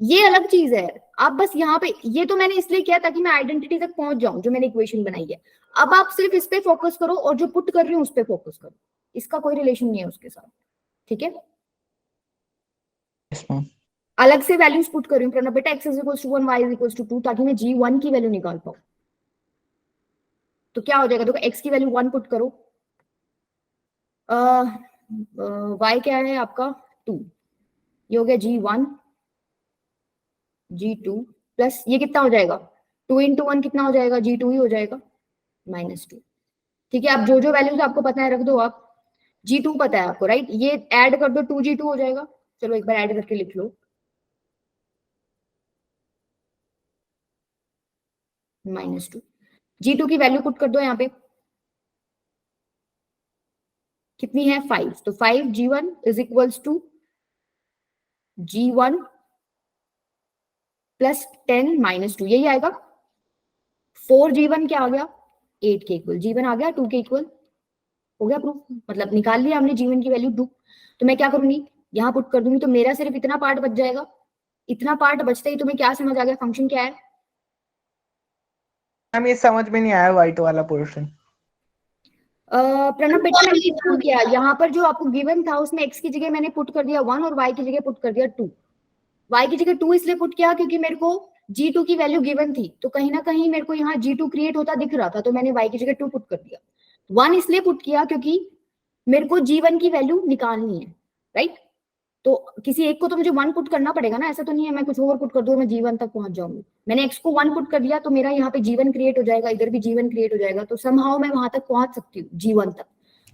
ये अलग चीज है। आप बस यहाँ पे, ये तो मैंने इसलिए किया ताकि मैं आइडेंटिटी तक पहुंच जाऊं जो मैंने इक्वेशन बनाई है। अब आप सिर्फ इस पे फोकस करो और जो पुट कर रही हूँ उस पे फोकस करो, इसका कोई रिलेशन नहीं है उसके साथ, ठीक है। yes, ma'am. अलग से वैल्यूज पुट कर रही हूँ प्रणव बेटा, x is equals to 1, y is equals to 2, ताकि मैं g1 की वैल्यू निकाल पाऊं। तो क्या हो जाएगा, देखो x की वैल्यू 1 पुट करो, y क्या है आपका 2, ये हो गया g1 g2 प्लस ये कितना हो जाएगा, 2 × 1 कितना हो जाएगा, g2 ही हो जाएगा, -2। ठीक है, अब जो जो वैल्यूज आपको पता है रख दो आप। g2 पता है आपको, राइट, ये ऐड कर दो, 2g2 हो जाएगा। चलो एक बार ऐड करके लिख लो, -2। g2 की वैल्यू पुट कर दो यहाँ पे, कितनी है 5, तो 5 g1 is equals to g1 plus 10 -2, यही आएगा। 4 g1 क्या आ गया, 8 के इक्वल, g1 आ गया 2 के इक्वल, हो गया प्रूफ, मतलब निकाल लिया हमने g1 की वैल्यू 2। तो मैं क्या करूंगी, यहाँ पुट कर दूंगी, तो मेरा सिर्फ इतना पार्ट बच जाएगा। इतना पार्ट बचते ही तुम्हें क्या समझ आ गया, फंक्शन क्या है? मैम ये समझ में नहीं आया वाइट वाला पोर्शन। प्रणव बेटा मैंने क्यों किया, यहाँ पर जो आपको गिवन था उसमें x की जगह मैंने पुट कर दिया 1 और y की जगह पुट कर दिया 2। y की जगह 2 इसलिए पुट किया क्योंकि मेरे को g2 की वैल्यू गिवन थी, तो कहीं ना कहीं मेरे को यहाँ g2 क्रिएट होता दिख रहा था, तो मैंने y की जगह 2 पुट कर दिया। 1 इसलिए पुट किया क्योंकि मेरे को g1 की वैल्यू निकालनी है, राइट। तो किसी एक को तो मुझे 1 पुट करना पड़ेगा ना, ऐसा तो नहीं है मैं कुछ और पुट कर दूं मैं g1 तक पहुंच जाऊंगी। मैंने x को 1 पुट कर दिया तो मेरा यहाँ पे g1 क्रिएट हो जाएगा, इधर भी g1 क्रिएट हो जाएगा, तो समहाउ मैं वहां तक पहुंच सकती हूँ g1 तक।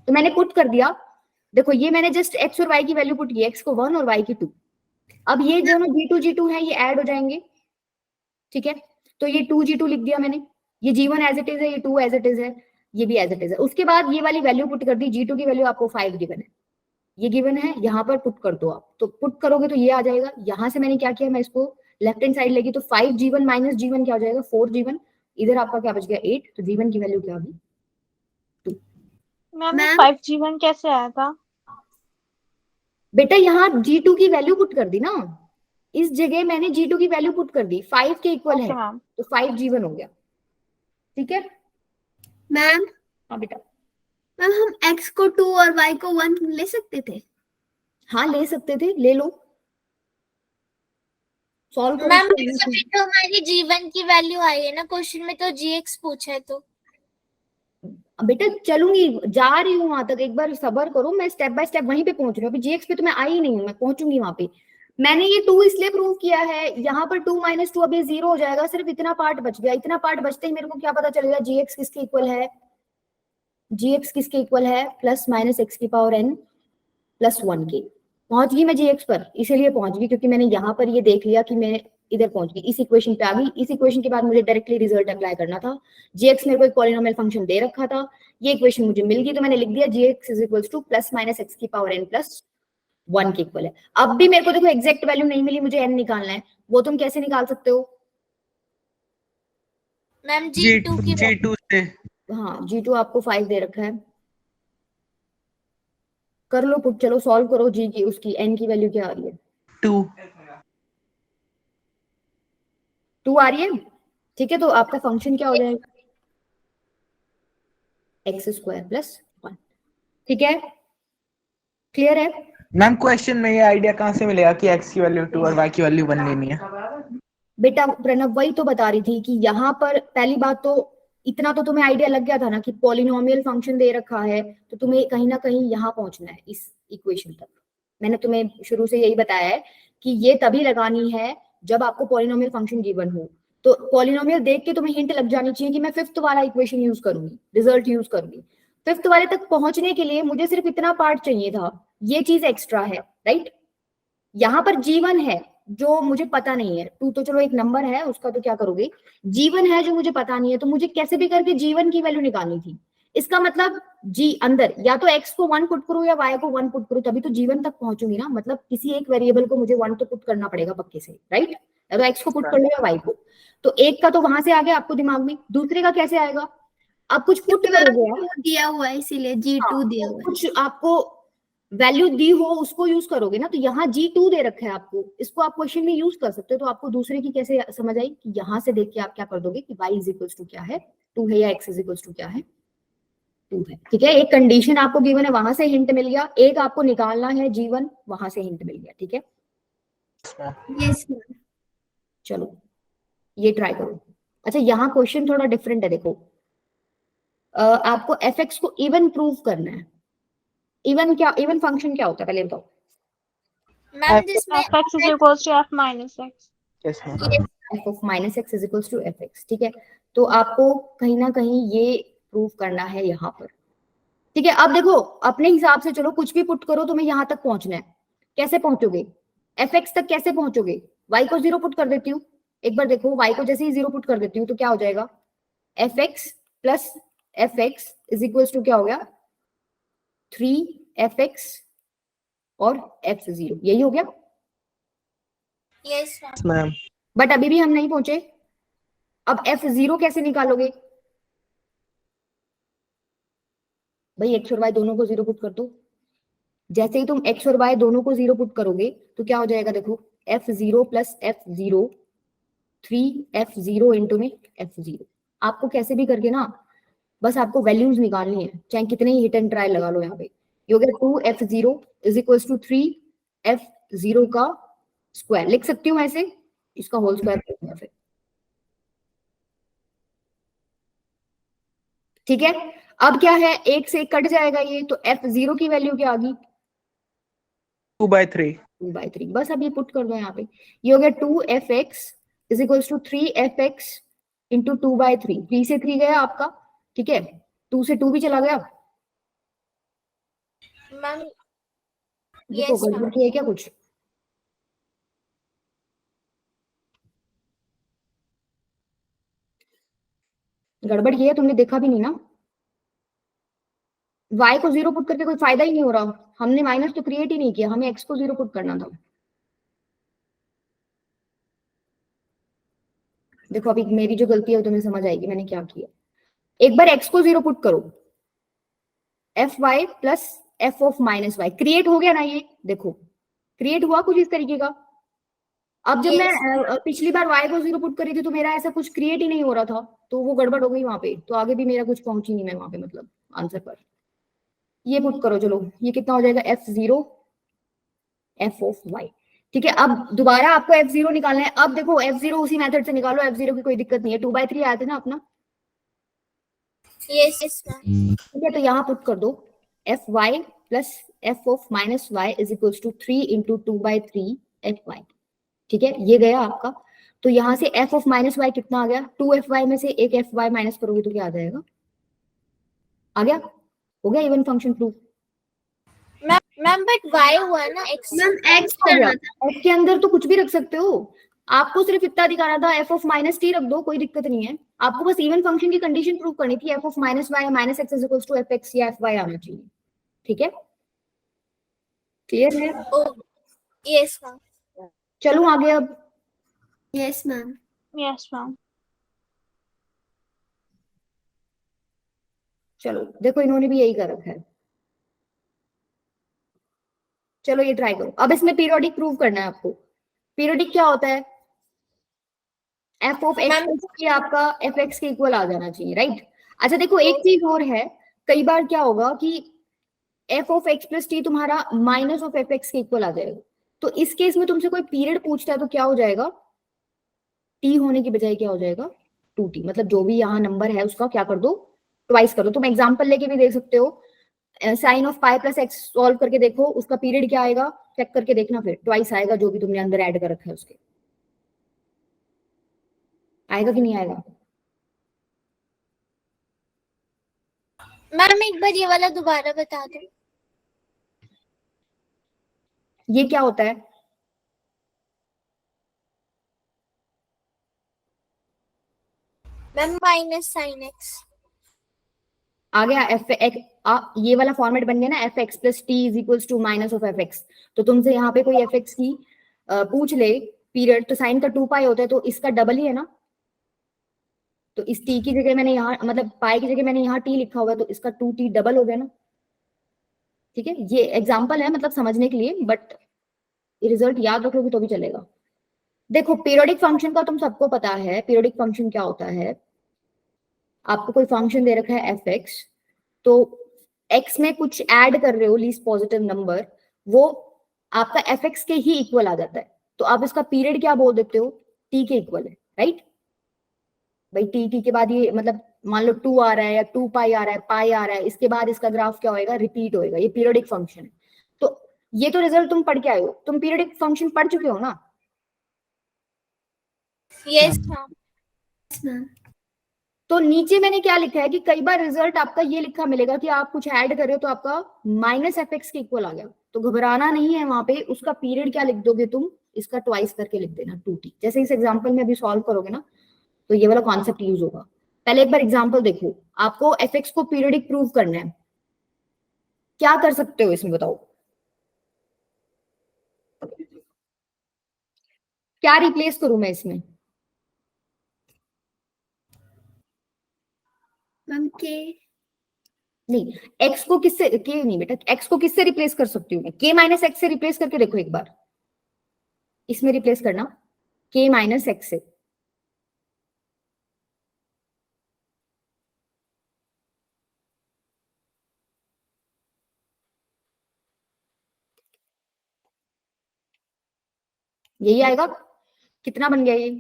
तो मैंने पुट कर दिया, देखो ये मैंने जस्ट x और y की वैल्यू पुट की, x को 1 और y की 2। अब ये दोनों g2 है ये ऐड हो जाएंगे, ठीक है। तो ये 2g2 लिख दिया मैंने, ये g1 एज इट इज है, ये 2 एज इट इज है, ये भी एज इट इज है। उसके बाद ये वाली वैल्यू पुट कर दी, g2 की वैल्यू आपको 5 गिवन है, ये गिवन है, यहाँ पर पुट कर दो आप, तो पुट करोगे तो ये आ जाएगा। यहाँ से मैंने क्या किया, मैं इसको लेफ्ट हैंड साइड लेगी, तो 5g1 माइनस g1 क्या हो जाएगा, 4g1, इधर आपका क्या बच गया 8, तो g1 की वैल्यू क्या होगी 2। मैम 5g1 कैसे आया था? बेटा यहाँ g2 की वैल्यू पुट कर दी ना, इस जगह मैंने g2 की वैल्यू पुट कर दी, 5 के इक्वल है, मैम तो 5g1 हो गया, ठीक है। मैम हाँ बेटा, मैम हम x को 2 और y को 1 ले सकते थे? हाँ ले सकते थे, ले लो, सॉल्व करो मैम इसको। तो हमारी g1 की वैल्यू आई है ना क्वेश्चन में, तो gx पूछा है तो बेटा चलूंगी, जा रही हूँ वहां तक, एक बार सबर करो, मैं स्टेप बाय स्टेप वहीं पे पहुंच रही हूँ। अभी जीएक्स पे तो मैं आई नहीं हूँ, मैं पहुंचूंगी वहां पे। मैंने ये 2 इसलिए प्रूव किया है, यहाँ पर 2 - 2 अभी 0 हो जाएगा, सिर्फ इतना पार्ट बच गया। इतना पार्ट बचते ही मेरे को क्या पता चलेगा, जीएक्स किसके इक्वल है, जीएक्स किसके इक्वल है, प्लस माइनस एक्स की पावर n प्लस 1 के। पहुंच गई मैं जीएक्स पर, इसीलिए पहुंच गई क्योंकि मैंने यहाँ पर ये देख लिया कि मैं इधर पहुंच गई, इस इक्वेशन पे आ गई। इस इक्वेशन के बाद मुझे डायरेक्टली रिजल्ट अप्लाई करना था। जीएक्स मेरे को एक पॉलिनोमियल फंक्शन दे रखा था, ये इक्वेशन मुझे मिल गई, तो मैंने लिख दिया GX is equals two plus minus x की पावर n प्लस 1 के इक्वल है। अब भी मेरे को देखो एग्जैक्ट वैल्यू नहीं मिली, मुझे n निकालना है, वो तुम कैसे निकाल सकते हो? मैम g2 की G2 से हाँ, g2 आपको 5 दे रखा है, कर लो पुट, चलो सॉल्व करो जी की, उसकी n की वैल्यू क्या आ रही है? 2. 2 आ रही है। ठीक है, तो आपका फंक्शन क्या हो जाएगा? X square plus 1। ठीक है, क्लियर है? मैम क्वेश्चन में ये आइडिया कहाँ से मिलेगा कि x की वैल्यू 2 और y की वैल्यू 1 लेनी है? बेटा प्रणव वही तो बता रही थी कि यहाँ पर पहली बात तो इतना तो तुम्हें आइडिया लग गया था ना कि पॉलिनोमियल फंक्शन दे रखा है, तो तुम्हें कहीं ना कहीं यहाँ पहुंचना है इस इक्वेशन तक। मैंने तुम्हें शुरू से यही बताया है कि ये तभी लगानी है जब आपको पॉलिनोमियल फंक्शन गिवन हो। तो पॉलिनोमियल देख के तुम्हें हिंट लग जानी चाहिए कि मैं फिफ्थ वाला इक्वेशन यूज करूंगी, रिजल्ट यूज करूंगी। फिफ्थ वाले तक पहुंचने के लिए मुझे सिर्फ इतना पार्ट चाहिए था, ये चीज एक्स्ट्रा है, राइट? यहाँ पर जीवन है जो मुझे पता नहीं है, टू तो चलो एक नंबर है उसका तो क्या करोगे, जीवन है जो मुझे पता नहीं है, तो मुझे कैसे भी करके जीवन की वैल्यू निकालनी थी। इसका मतलब जी अंदर या तो x को 1 पुट करूं या y को 1 पुट करूं, तभी तो जीवन तक पहुंचूंगी ना। मतलब किसी एक वेरिएबल को मुझे 1 तो पुट करना पड़ेगा पक्के से, राइट? या तो x को पुट कर लो या y को। तो एक का तो वहां से आ गया आपको दिमाग में, दूसरे का कैसे आएगा? आप कुछ पुट करोगे आप, दिया हुआ है इसीलिए G2 दिया हुआ है। कुछ आपको वैल्यू दी हो उसको यूज करोगे ना। तो यहाँ G2 दे रखा है आपको, इसको आप क्वेश्चन में यूज कर सकते हो। तो आपको दूसरे की कैसे समझ आई कि यहाँ से देख के आप क्या कर दोगे कि y इज इक्वल्स टू क्या है, 2 है, या x इज इक्वल्स टू क्या है, 2 है। ठीक है, एक कंडीशन आपको गिवन है, वहां से हिंट मिल गया। एक आपको निकालना है जीवन, वहां से हिंट मिल गया। ठीक है, यस मैम। चलो ये ट्राई करो। अच्छा यहाँ क्वेश्चन थोड़ा डिफरेंट है, देखो आपको fx को इवन प्रूव करना है। इवन क्या, इवन फंक्शन क्या होता है पहले बताओ? मैम जिसमें fx is equals to f minus x. Yes, ma'am. f of minus x is equals to fx। ठीक है, तो आपको कहीं ना कहीं ये प्रूव करना है यहाँ पर। ठीक है, अब देखो अपने हिसाब से चलो, कुछ भी पुट करो तुम्हें यहाँ तक पहुंचना है। कैसे पहुंचोगे fx तक, कैसे पहुंचोगे? y को 0 पुट कर देती हूँ, एक बार देखो y को जैसे ही 0 पुट कर देती हूँ तो क्या हो जाएगा? fx plus fx is equals to क्या हो गया? 3fx और f0, यही हो गया। Yes Yes, ma'am. बट अभी भी हम नहीं पहुंचे। अब f0 कैसे निकालोगे? भाई x और y दोनों को 0 पुट कर दो। जैसे ही तुम x और y दोनों को 0 पुट करोगे तो क्या हो जाएगा? देखो f0 plus f0, 3f0 into में f0। आपको कैसे भी करके ना बस आपको वैल्यूज निकालनी है, चाहे कितने ही हिट एंड ट्रायल लगा लो। यहाँ पे ये हो गया 2f0 is equals to 3f0 का स्क्वायर लिख सकती हूँ ऐसे, इसका होल स्क्वायर फिर। ठीक है, अब क्या है, एक से एक कट जाएगा ये, तो f0 की वैल्यू क्या आ गई? 2/3. 2/3। बस अब ये पुट कर दो यहाँ पे, ये हो गया 2fx is equals to 3fx into 2/3। 3 से 3 गया आपका, ठीक है, 2 से 2 भी चला गया। मैम। देखो यस गड़बड़ की है क्या कुछ? गड़बड़ की है, तुमने देखा भी नहीं ना। y को 0 पुट करके कोई फायदा ही नहीं हो रहा, हमने माइनस तो क्रिएट ही नहीं किया, हमें x को 0 पुट करना था। देखो अभी मेरी जो गलती है वो तुम्हें समझ आएगी मैंने क्या किया। एक बार x को 0 पुट करो, fy plus f of minus y create हो गया ना। ये देखो क्रिएट हुआ कुछ इस तरीके का। अब जब मैं पिछली बार y को 0 पुट करी थी तो मेरा ऐसा कुछ क्रिएट ही नहीं हो रहा था, तो वो गड़बड़ हो गई वहां पे, तो आगे भी मेरा कुछ पहुंची नहीं मैं वहां पे, मतलब आंसर पर। ये पुट करो, चलो ये कितना हो जाएगा? f0 f of y। ठीक है, अब दोबारा आपको f0 निकालना है। अब देखो f0 उसी मेथड से निकालो, f0 की कोई दिक्कत नहीं है, 2/3 आया था ना अपना। Yes ma'am. ठीक है, तो यहाँ पुट कर दो fy plus f of minus y is equals to 3 into 2/3 fy। ठीक है, ये गया आपका। तो यहाँ से f ऑफ माइनस y कितना आ गया? 2fy में से एक fy माइनस करोगे तो क्या आ जाएगा? आ गया, हो गया even function proof. Ma'am but y हुआ ना x। मैम x करना था। f के अंदर तो कुछ भी रख सकते हो, आपको सिर्फ इतना दिखाना था f ऑफ माइनस t रख दो, कोई दिक्कत नहीं है। आपको बस इवन फंक्शन की कंडीशन प्रूव करनी थी, f of minus y minus x is equals to fx या fy आना चाहिए। ठीक है, क्लियर है? Yes ma'am. चलो आगे अब। Yes ma'am. Yes, ma'am. चलो देखो इन्होंने भी यही कर रखा है। चलो ये ट्राई करो। अब इसमें पीरियोडिक प्रूव करना है आपको। पीरियोडिक क्या होता है? एफ ऑफ एक्स ये आपका एफ एक्स के इक्वल आ जाना चाहिए, राइट? अच्छा देखो एक चीज और है, कई बार क्या होगा कि F of x plus T तुम्हारा माइनस ऑफ एफ एक्स के इक्वल आ जाएगा। तो इस केस में तुमसे कोई पीरियड पूछता है तो क्या हो जाएगा? टी होने की बजाय क्या हो जाएगा? 2t। मतलब जो भी यहाँ नंबर है उसका क्या कर दो? ट्वाइस कर दो। तुम एग्जाम्पल लेके भी देख सकते हो। Sine of pi plus x solve करके देखो, उसका पीरियड क्या आएगा चेक करके देखना, फिर ट्वाइस आएगा जो भी तुमने अंदर ऐड कर रखा है उसके। आएगा कि नहीं आएगा? मैम एक बार ये वाला दोबारा बता दो। ये क्या होता है? Ma'am minus sine x. आ गया एफ एक्स। ये वाला फॉर्मेट बन गया ना, f x plus t is equals to minus of f x. तो तुमसे यहाँ पे कोई एफ एक्स की पूछ ले पीरियड, तो साइन का 2 पाई होता है, तो इसका डबल ही है ना। तो इस टी की जगह मैंने यहाँ, मतलब पाई की जगह मैंने यहाँ टी लिखा हुआ है, तो इसका 2t डबल हो गया ना। ठीक है, ये एग्जाम्पल है मतलब समझने के लिए, बट ये रिजल्ट याद रखोगे तो भी चलेगा। देखो पीरियोडिक फंक्शन का तुम सबको पता है, पीरियोडिक फंक्शन क्या होता है। आपको कोई फंक्शन दे रखा है एफ एक्स, तो एक्स में कुछ ऐड कर रहे हो लीस्ट पॉजिटिव नंबर, वो आपका एफ एक्स के ही इक्वल आ जाता है। तो आप इसका पीरियड क्या बोल देते हो? टी के इक्वल है, राइट? भाई टी के बाद ये मतलब मान लो 2 आ रहा है या 2 पाई आ रहा है, पाई आ रहा है, इसके बाद इसका ग्राफ क्या होएगा? रिपीट होएगा। ये पीरियोडिक फंक्शन है। तो ये तो रिजल्ट तुम पढ़ के आए हो, तुम पीरियोडिक फंक्शन पढ़ चुके हो ना? Yes ma'am. तो नीचे मैंने क्या लिखा है कि कई बार रिजल्ट आपका ये लिखा मिलेगा कि आप कुछ ऐड कर रहे हो तो आपका माइनस एफ एक्स के इक्वल आ गया। तो घबराना नहीं है वहां पे, उसका पीरियड क्या लिख दोगे तुम? इसका ट्वाइस करके लिख देना 2t। जैसे इस एग्जांपल में अभी सॉल्व करोगे ना, तो ये वाला कॉन्सेप्ट यूज होगा। पहले एक बार एग्जांपल देखो, आपको एफ एक्स को पीरियडिक प्रूव करना है। क्या कर सकते हो इसमें बताओ? क्या रिप्लेस करूं मैं इसमें? मैम के नहीं, एक्स को किससे, के नहीं बेटा, एक्स को किससे रिप्लेस कर सकती हूँ मैं? के माइनस एक्स से रिप्लेस करके देखो एक बार। इसमें रिप्लेस करना के माइनस एक्स से। यही आएगा। कितना बन गया ये?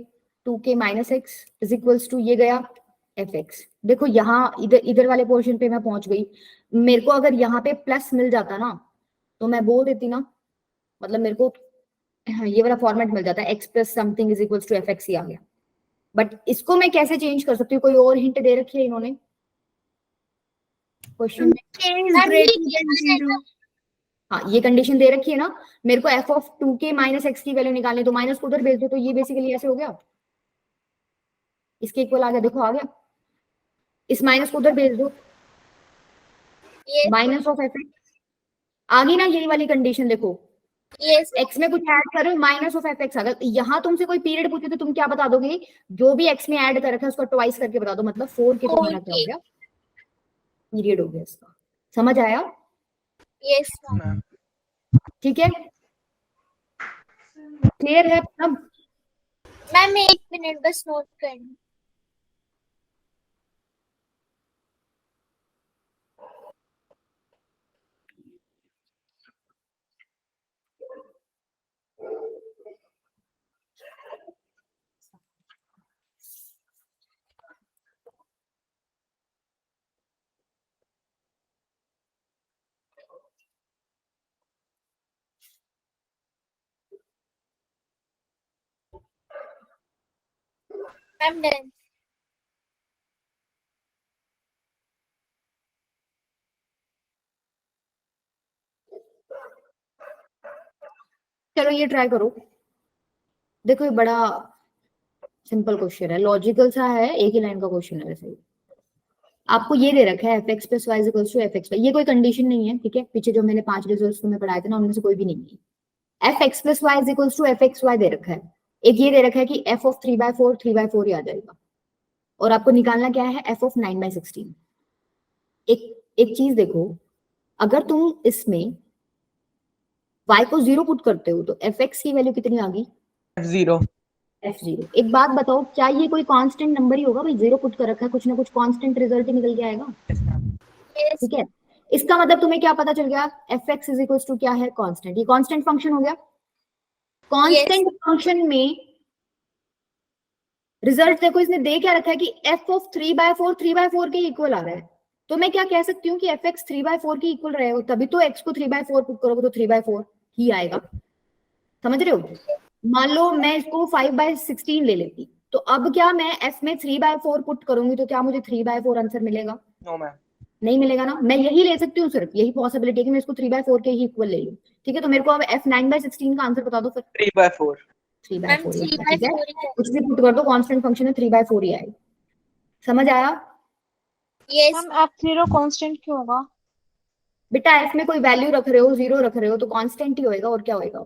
2k minus x is equals to ये गया एफ एक्स। देखो यहाँ इधर इधर वाले पोर्शन पे मैं पहुंच गई। मेरे को अगर यहाँ पे प्लस मिल जाता ना तो मैं बोल देती ना, मतलब मेरे को ये वाला फॉर्मेट मिल जाता है, x plus something is equals to f x ही आ गया। बट इसको मैं कैसे चेंज कर सकती हूँ? कोई और हिंट दे रखी है इन्होंने क्वेश्चन में? हाँ ये कंडीशन दे रखी है ना, मेरे को F of 2k minus x की वैल्यू निकालनी, तो माइनस को उधर भेज दो, तो ये बेसिकली ऐसे हो गया, इसके इक्वल आ गया। देखो आ गया, इस माइनस को उधर भेज दो, माइनस ऑफ एफ एक्स आ गई ना, यही वाली कंडीशन। देखो यस एक्स में कुछ ऐड करो, माइनस ऑफ एफ एक्स आ गया। यहाँ तुमसे कोई पीरियड पूछे तो तुम क्या बता दोगे? जो भी एक्स में ऐड कर रखा है उसका ट्वाइस करके बता दो, मतलब 4k तुम्हारा क्या हो गया? पीरियड हो गया इसका। समझ आया? यस ठीक है, क्लियर है अब? मैम एक मिनट बस नोट करना। Ma'am done. चलो ये ट्राई करो। देखो ये बड़ा सिंपल क्वेश्चन है, लॉजिकल सा है, एक ही लाइन का क्वेश्चन है वैसे। आपको ये दे रखा है f x plus y equals to f x, ये कोई कंडीशन नहीं है, ठीक है? पीछे जो मैंने 5 रिजल्ट्स तुम्हें पढ़ाए थे ना, उनमें से कोई भी नहीं है। F x plus y equals to f x y दे रखा है। एक ये दे रखा है कि एफ ऑफ 3/4 3/4 ही आ जाएगा, और आपको निकालना क्या है? F of 9/16। एक एक चीज देखो, अगर तुम इसमें y को 0 पुट करते हो तो fx की वैल्यू कितनी आ गई? f0। f0। एक बात बताओ, क्या ये कोई कांस्टेंट नंबर ही होगा भाई? 0 पुट कर रखा है, कुछ ना कुछ कांस्टेंट रिजल्ट ही निकल के आएगा, Yes. ठीक है। इसका मतलब तुम्हें क्या पता चल गया? fx इज इक्वल टू क्या है? कांस्टेंट। ये कांस्टेंट फंक्शन हो गया। कांस्टेंट फंक्शन में रिजल्ट देखो, इसने दे क्या रखा है कि f ऑफ 3/4 3/4 के इक्वल आ रहा है। तो मैं क्या कह सकती हूँ कि fx 3/4 के इक्वल रहेगा, तभी तो x को 3/4 पुट करोगे तो 3/4 ही आएगा। समझ रहे हो? मान लो मैं इसको 5/16 ले लेती, तो अब क्या मैं f में 3/4 पुट करूंगी तो क्या मुझे 3/4 आंसर मिलेगा? No ma'am. नहीं मिलेगा ना। मैं यही ले सकती हूँ, सिर्फ यही पॉसिबिलिटी है कि मैं इसको 3/4 के ही इक्वल ले लूं, ठीक है। तो मेरे को अब f 9/16 का आंसर बता दो फिर। 3/4। 3/4 3 ठीक by है, 4 ही कुछ भी पुट कर दो, कांस्टेंट फंक्शन है, 3/4 ही आएगा। समझ आया? Yes. मैम f0 कांस्टेंट क्यों होगा? बेटा f में कोई वैल्यू रख रहे हो, 0 रख रहे हो तो कांस्टेंट ही होएगा, और क्या होएगा?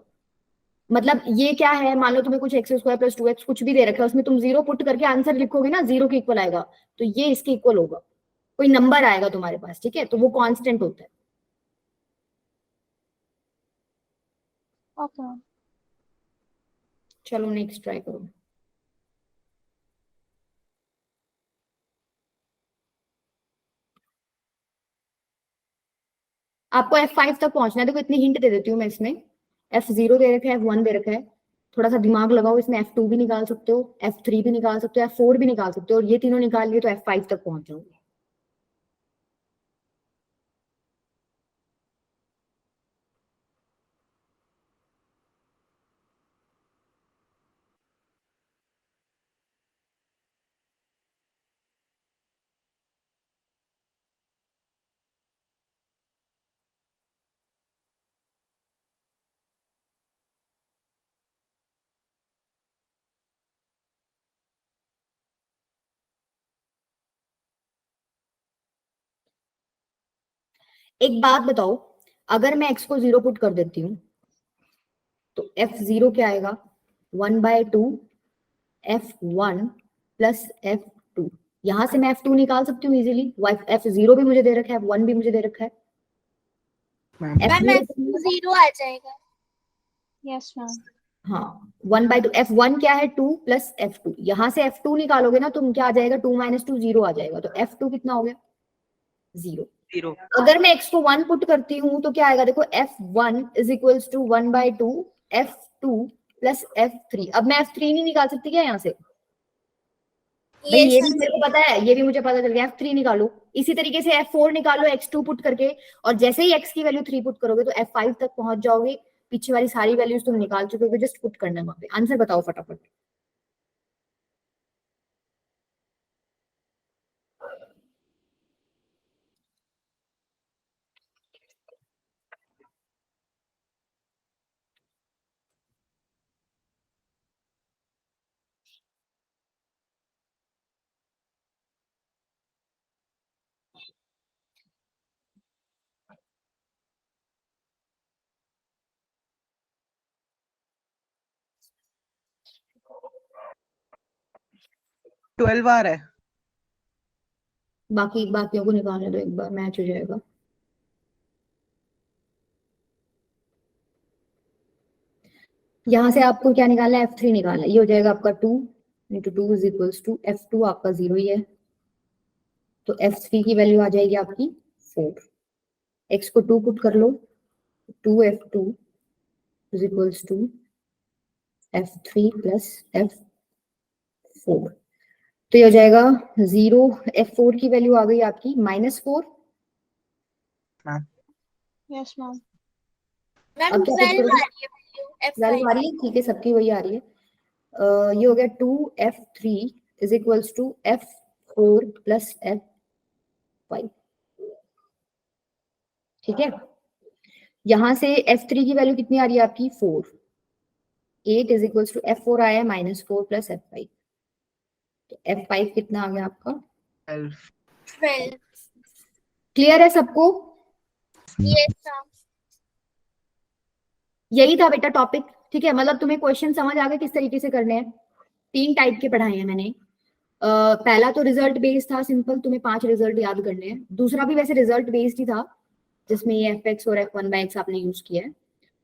मतलब ये क्या है, मान लो तुम्हें कुछ x² + 2x कुछ भी दे रखा है, उसमें तुम 0 पुट करके आंसर लिखोगे ना, 0 के इक्वल आएगा, तो ये इसके इक्वल होगा। कोई नंबर आएगा तुम्हारे पास, ठीक है, तो वो कांस्टेंट होता है। Okay ma'am. चलो नेक्स्ट ट्राई करो। आपको f5 तक पहुंचना है। देखो इतनी हिंट दे देती हूँ मैं इसमें। f0 दे रखा है, f1 दे रखा है, थोड़ा सा दिमाग लगाओ, इसमें f2 भी निकाल सकते हो, f3 भी निकाल सकते हो, f4 भी निकाल सकते हो, और ये तीनों निकाल लिए तो f5 तक पहुंच जाओगे। एक बात बताओ, अगर मैं x को 0 पुट कर देती हूँ तो f0 क्या आएगा? 1/2 f1 + f2। यहां से मैं f2 निकाल सकती हूँ इजीली। f0 भी मुझे दे रखा है, f1 भी मुझे दे रखा है। मैम मैम f0 0 आ जाएगा। Yes ma'am. हाँ, 1/2 f1 क्या है? 2 + f2। यहां से f2 निकालोगे ना तुम, क्या आ जाएगा? 2 - 2 0 आ जाएगा, तो f2 कितना हो गया? 0। 0। अगर मैं x को 1 पुट करती हूँ तो क्या आएगा? देखो f1 = 1/2 f2 + f3। अब मैं f3 नहीं निकाल सकती क्या यहाँ से? भाई Yes. ये भी मेरे को पता है, ये भी मुझे पता चल गया, f3 निकालो। इसी तरीके से f4 निकालो x2 पुट करके, और जैसे ही x की वैल्यू 3 पुट करोगे तो f5 तक पहुंच जाओगे। पीछे वाली सारी वैल्यूज तुम निकाल चुके हो, जस्ट पुट करना है वहां पे। आंसर बताओ फटाफट। ट्वेल्व आ रहा है। बाकी बाकियों को निकालने दो, एक बार मैच हो जाएगा। यहाँ से आपको क्या निकालना है? f3 निकालना है। ये हो जाएगा आपका 2 × 2 = f2, आपका 0 ही है, तो f3 की वैल्यू आ जाएगी आपकी 4। x को 2 पुट कर लो, 2f2 = f3 + f4। तो ये हो जाएगा 0। f4 की वैल्यू आ गई आपकी -4। Ma'am yes ma'am. मैम अब क्या पुट 12 करोगे? आ रही है वैल्यू वैल्यू f5। आ रही है, ठीक है, सबकी वही आ रही है। ये हो गया 2f3 = f4 + f5, ठीक है। यहां से f3 की वैल्यू कितनी आ रही है आपकी? 4। 8 = f4 आया है -4 + f5, तो f5 कितना आ गया आपका? 12। 12। क्लियर है सबको? Yes ma'am. यही था बेटा टॉपिक, ठीक है। मतलब तुम्हें क्वेश्चन समझ आ गए किस तरीके से करने हैं। 3 टाइप के पढ़ाए हैं मैंने। पहला तो रिजल्ट बेस्ड था, सिंपल, तुम्हें 5 रिजल्ट याद करने हैं। दूसरा भी वैसे रिजल्ट बेस्ड ही था, जिसमें ये fx और f1/x आपने यूज किया है।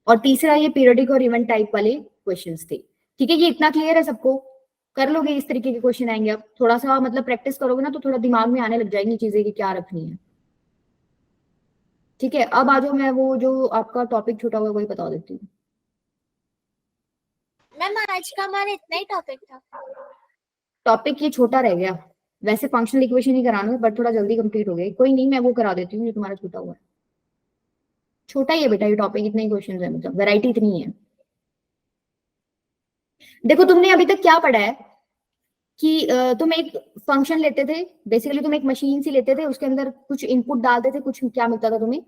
और तीसरा ये पीरियडिक और इवेंट टाइप वाले क्वेश्चंस थे। ठीक है, ये इतना क्लियर है सबको? कर लोगे? इस तरीके के क्वेश्चन आएंगे। अब थोड़ा सा मतलब प्रैक्टिस करोगे ना तो थोड़ा दिमाग में आने लग जाएंगी चीजें कि क्या रखनी है। ठीक है, अब आ जाओ, मैं वो जो आपका टॉपिक छूटा हुआ है वही बता देती हूँ। मैम आज का हमारा इतना ही टॉपिक था। टॉपिक ये छोटा रह गया, वैसे फंक्शनल इक्वेशन ही कराना है बट थोड़ा जल्दी कंप्लीट हो गया। कोई नहीं, मैं वो करा देती हूँ जो तुम्हारा छूटा हुआ है। छोटा ही है बेटा ये टॉपिक, इतने ही क्वेश्चन है, मतलब वैरायटी इतनी है। देखो तुमने अभी तक क्या पढ़ा है कि तुम एक फंक्शन लेते थे, बेसिकली तुम एक मशीन सी लेते थे, उसके अंदर कुछ इनपुट डालते थे, कुछ क्या मिलता था तुम्हें?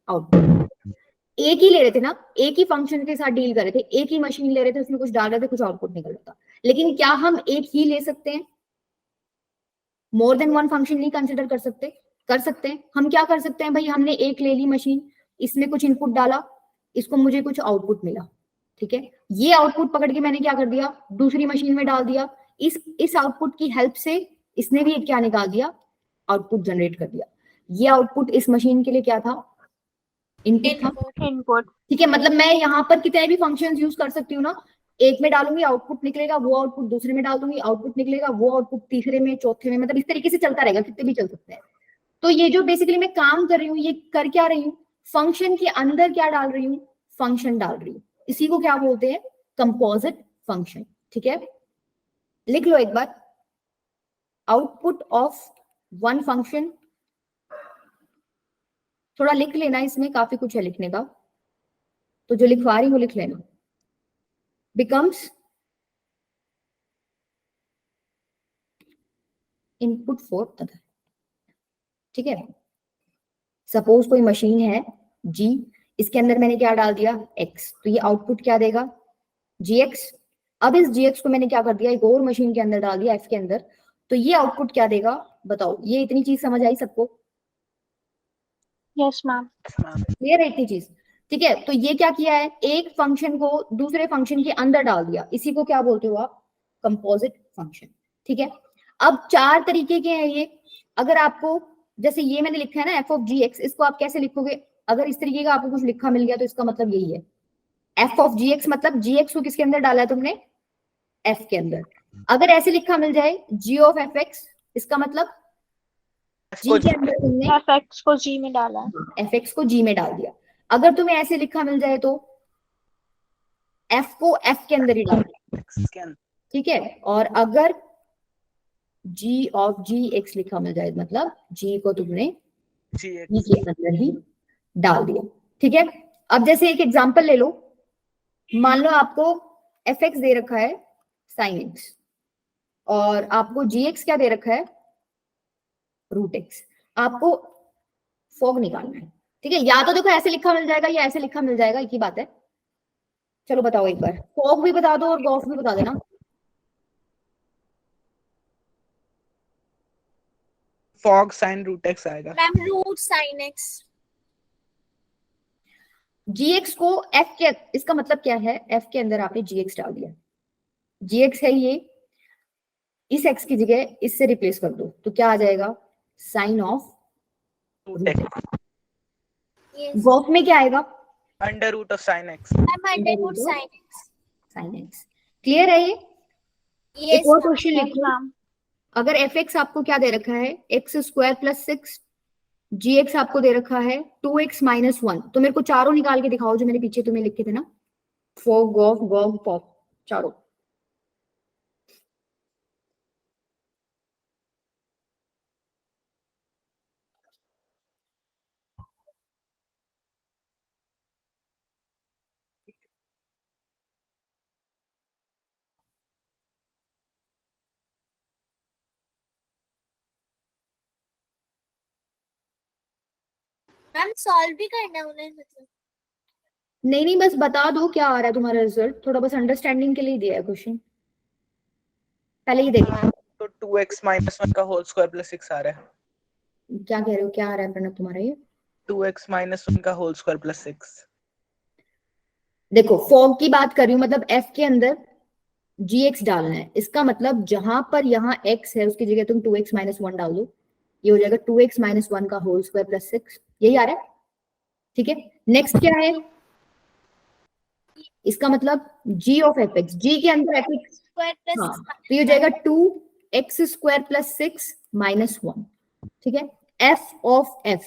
आउटपुट। एक ही ले रहे थे ना, एक ही फंक्शन के साथ डील कर रहे थे, एक ही मशीन ले रहे थे, उसमें कुछ डाल रहे थे, कुछ आउटपुट निकल रहा था। लेकिन क्या हम एक ही ले सकते हैं? मोर देन वन फंक्शन नहीं कंसिडर कर सकते? कर सकते हैं। हम क्या कर सकते हैं भाई, हमने एक ले ली मशीन, इसमें कुछ इनपुट डाला, इसको मुझे कुछ आउटपुट मिला। ठीक है, ये आउटपुट पकड़ के मैंने क्या कर दिया, दूसरी मशीन में डाल दिया। इस आउटपुट की हेल्प से इसने भी एक क्या निकाल दिया, आउटपुट जनरेट कर दिया। ये आउटपुट इस मशीन के लिए क्या था? इनपुट था। इनपुट। ठीक है, मतलब मैं यहाँ पर कितने भी फंक्शंस यूज कर सकती हूँ ना। एक में डालूंगी आउटपुट निकलेगा, वो आउटपुट दूसरे में डाल दूंगी आउटपुट निकलेगा, वो आउटपुट तीसरे में, चौथे में, मतलब इस तरीके से चलता रहेगा, कितने भी चल सकते हैं। तो ये जो बेसिकली मैं काम कर रही हूँ, ये कर क्या रही हूँ, फंक्शन के अंदर क्या डाल रही हूँ, फंक्शन डाल रही हूँ। इसी को क्या बोलते हैं? Composite function. ठीक है, लिख लो एक बार, आउटपुट ऑफ वन फंक्शन। थोड़ा लिख लेना, इसमें काफी कुछ है लिखने का, तो जो लिखवा रही हूँ लिख लेना। becomes input for other। ठीक है, सपोज कोई मशीन है जी, इसके अंदर मैंने क्या डाल दिया, x, तो ये आउटपुट क्या देगा, gx। अब इस gx को मैंने क्या कर दिया, एक और मशीन के अंदर डाल दिया, f के अंदर, तो ये आउटपुट क्या देगा बताओ? ये इतनी चीज समझ आई सबको? Yes ma'am. क्लियर है इतनी चीज? ठीक है, तो ये क्या किया है, एक फंक्शन को दूसरे फंक्शन के अंदर डाल दिया, इसी को क्या बोलते हो आप, कंपोजिट फंक्शन। ठीक है, अब चार तरीके के हैं ये। अगर आपको जैसे ये मैंने लिखा है ना एफ ऑफ जी एक्स, इसको आप कैसे लिखोगे? अगर इस तरीके का आपको कुछ लिखा मिल गया तो इसका मतलब यही है, एफ ऑफ जी एक्स मतलब जी एक्स को किसके अंदर डाला है तुमने, एफ के अंदर। अगर ऐसे लिखा मिल जाए जी ऑफ एफ एक्स, इसका मतलब जी के अंदर तुमने एफ को जी में डाला है। एफ एक्स को जी में डाल दिया। अगर तुम्हें ऐसे लिखा मिल जाए तो एफ को एफ के अंदर ही डाल दिया। ठीक है, और अगर जी ऑफ जी एक्स लिखा मिल जाए मतलब जी को तुमने जी के अंदर ही डाल दिया। ठीक है, अब जैसे एक एग्जांपल ले लो, मान लो आपको एफ एक्स दे रखा है साइन एक्स, और आपको जी एक्स क्या दे रखा है, रूट एक्स। आपको फॉग निकालना है। ठीक है, या तो देखो ऐसे लिखा मिल जाएगा या ऐसे लिखा मिल जाएगा, एक ही बात है। चलो बताओ एक बार, फॉग भी बता दो और गॉफ भी बता देना। फॉग साइन रूट एक्स आएगा। Ma'am root sine x. GX को एफ के, इसका मतलब क्या है, एफ के अंदर आपने जीएक्स डाल दिया, जीएक्स है ये, इस एक्स की जगह इससे रिप्लेस कर दो तो क्या आ जाएगा, sine of root x. Yes gof में क्या आएगा, under root of sine x. Ma'am under root sine x. Sine x. Clear है ये? यस एक और क्वेश्चन यस लिखो, मैम। अगर एफ एक्स आपको क्या दे रखा है, x square plus 6, g x आपको दे रखा है 2x माइनस 1, तो मेरे को चारों निकाल के दिखाओ जो मैंने पीछे तुम्हें लिखे थे ना, फॉग गॉफ गॉफ पॉप, चारों। मैम सॉल्व भी करना है उन्हें मतलब? नहीं नहीं, बस बता दो क्या आ रहा है तुम्हारा रिजल्ट, थोड़ा बस अंडरस्टैंडिंग के लिए दिया है क्वेश्चन, पहले ही देखो। तो 2x माइनस 1 का होल स्क्वायर प्लस 6 आ रहा है। क्या कह रहे हो, क्या आ रहा है प्रणव तुम्हारा ये? 2x माइनस 1 का होल स्क्वायर प्लस 6। देखो फॉग की बात कर रही हूँ, मतलब एफ के अंदर जी एक्स डालना है, इसका मतलब जहां पर यहाँ x है उसकी जगह तुम 2x माइनस 1 डाल दो, ये हो जाएगा 2x माइनस 1 का होल स्क्वायर प्लस 6, यही आ रहा है। ठीक है, नेक्स्ट क्या है, इसका मतलब g of f x, g के अंदर एफ एक्स, स्क्वायर प्लस हाँ तो ये हो जाएगा 2x² प्लस 6 माइनस 1, ठीक है। f ऑफ f,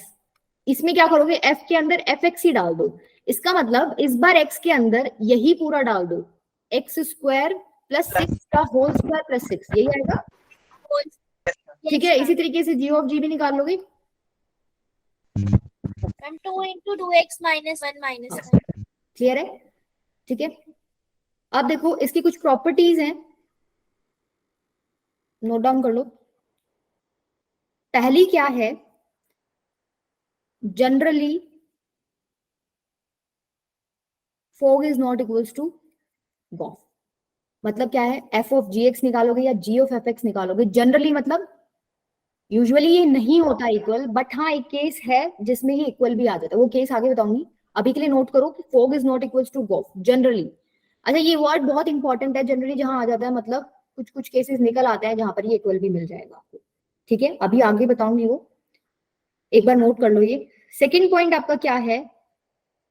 इसमें क्या करोगे, f के अंदर एफ एक्स ही डाल दो, इसका मतलब इस बार x के अंदर यही पूरा डाल दो, x² प्लस 6 का होल स्क्वायर प्लस 6, यही आएगा, ठीक है। इसी तरीके से g ऑफ g भी निकाल लोगे, ma'am 2 into 2x minus 1 minus 1. Clear है, ठीक है। अब देखो इसकी कुछ प्रॉपर्टीज हैं, नोट डाउन कर लो। पहली क्या है, generally fog is not equals to gof, मतलब क्या है, एफ ऑफ जी एक्स निकालोगे या जी ऑफ एफ एक्स निकालोगे, जनरली मतलब यूजुअली ये नहीं होता इक्वल, बट हाँ एक केस है जिसमें ही इक्वल भी आ जाता है, वो केस आगे बताऊंगी, अभी के लिए नोट करो कि fog is not equals to gof generally. अच्छा ये वर्ड बहुत इंपॉर्टेंट है, जनरली जहां आ जाता है मतलब कुछ कुछ केसेस निकल आते हैं जहां पर ये इक्वल भी मिल जाएगा आपको, ठीक है, अभी आगे बताऊंगी वो, एक बार नोट कर लो ये। सेकेंड पॉइंट आपका क्या है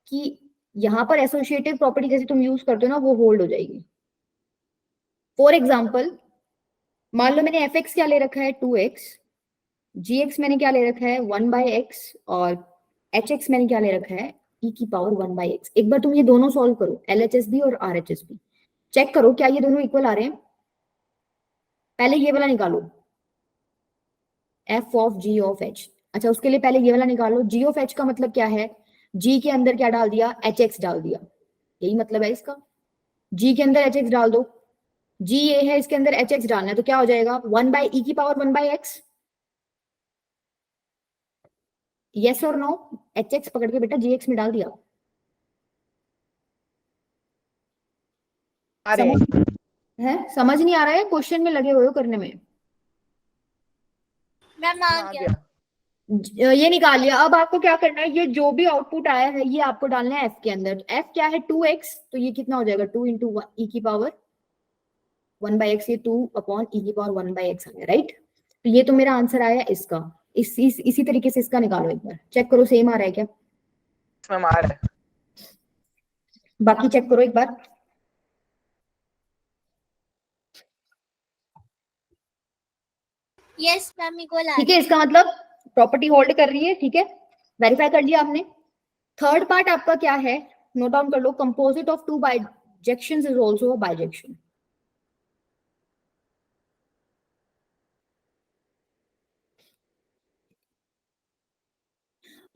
कि यहां पर एसोसिएटिव प्रॉपर्टी जैसे तुम यूज करते हो ना वो होल्ड हो जाएगी। फॉर एग्जाम्पल मान लो मैंने एफ एक्स क्या ले रखा है 2x, जी एक्स मैंने क्या ले रखा है 1/x, और एच एक्स मैंने क्या ले रखा है e की पावर 1/x। एक बार तुम ये दोनों सॉल्व करो, LHS भी और RHS भी, चेक करो क्या ये दोनों इक्वल आ रहे हैं। पहले ये वाला निकालो, f of g of h, अच्छा उसके लिए पहले ये वाला निकालो, g ऑफ h का मतलब क्या है, g के अंदर क्या डाल दिया, hx डाल दिया, यही मतलब है इसका, g के अंदर hx डाल दो, g ये है इसके अंदर hx डालना है, तो क्या हो जाएगा 1/e की पावर 1/x, यस और नो, hx पकड़ के बेटा gx में डाल दिया, अरे समझ नहीं आ रहा है, क्वेश्चन में लगे हुए हो करने में, मैम आ आ गया. गया। ये निकाल लिया। अब आपको क्या करना है, ये जो भी आउटपुट आया है ये आपको डालना है f के अंदर, f क्या है 2x, तो ये कितना हो जाएगा 2 इंटू e की पावर 1/x, ये 2 अपॉन e की पावर 1/x आ गया, राइट। तो ये तो मेरा आंसर आया इसका, इसी तरीके से इसका निकालो, एक बार चेक करो सेम आ रहा है क्या, इसमें मार है। बाकी चेक करो एक बार, यस मैम इक्वल आ ठीक है, इसका मतलब प्रॉपर्टी होल्ड कर रही है, ठीक है, वेरीफाई कर लिया आपने। थर्ड पार्ट आपका क्या है, नोट डाउन कर लो, composite of two bijections is also a bijection.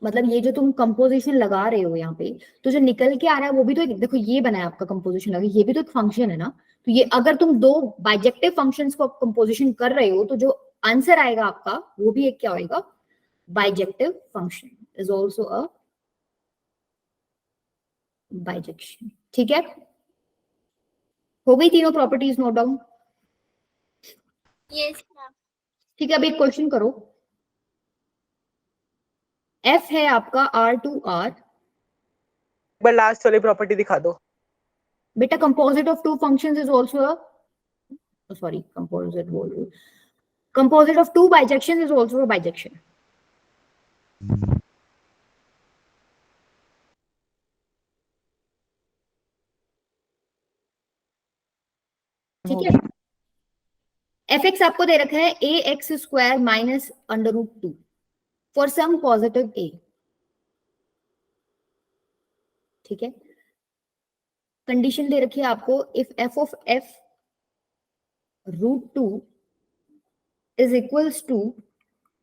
मतलब ये जो तुम कंपोजिशन लगा रहे हो यहाँ पे, तो जो निकल के आ रहा है वो भी तो एक, देखो ये बना है आपका कंपोजिशन लगा, ये भी तो एक फंक्शन है ना, तो ये अगर तुम दो बाइजेक्टिव फंक्शंस को कंपोजिशन कर रहे हो तो जो आंसर आएगा आपका वो भी एक क्या होएगा, bijective function is also a bijection, ठीक है। हो गई तीनों properties note down, yes ma'am. ठीक है। अभी एक क्वेश्चन करो, एफ है आपका R2R, एक बार लास्ट वाली प्रॉपर्टी दिखा दो। बेटा composite of two functions is also uh, sorry composite बोल रही हूँ, composite of two bijections is also a bijection, ठीक है। एफ एक्स आपको दे रखा है ax² minus √2 for some positive a, ठीक है। कंडीशन दे रखी है आपको, if f of f √2 is equals to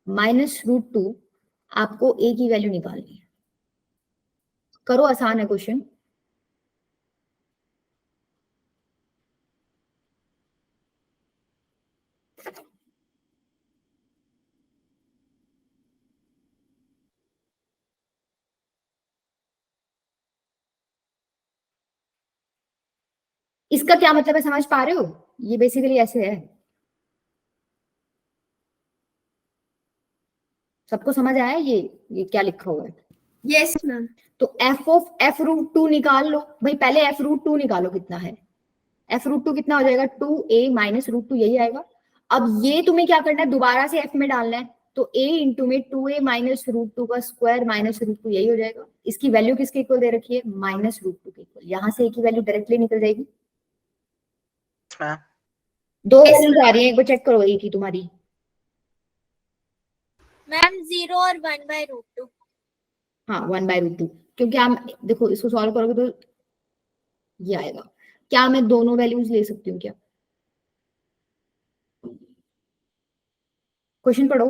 -√2, आपको a की वैल्यू निकालनी है। करो, आसान है क्वेश्चन, इसका क्या मतलब है समझ पा रहे हो, ये बेसिकली ऐसे है, सबको समझ आया ये क्या लिखा हुआ है। Yes ma'am. तो f ऑफ f√2 निकाल लो भाई, पहले f√2 निकालो कितना है, f√2 कितना हो जाएगा 2a माइनस √2, यही आएगा। अब ये तुम्हें क्या करना है, दोबारा से f में डालना है, तो a इंटू में 2a माइनस रूट टू का स्क्वायर माइनस रूट टू, यही हो जाएगा। इसकी वैल्यू किसके इक्वल दे रखी है, माइनस रूट टू के इक्वल। यहाँ से a की वैल्यू डायरेक्टली निकल जाएगी। मैम दो वैल्यूज आ रही है, एक बार चेक करो a की तुम्हारी। मैम 0 और 1/√2। हाँ 1/√2, क्योंकि आप देखो इसको सॉल्व करोगे तो ये आएगा। क्या मैं दोनों वैल्यूज ले सकती हूँ क्या? क्वेश्चन पढ़ो।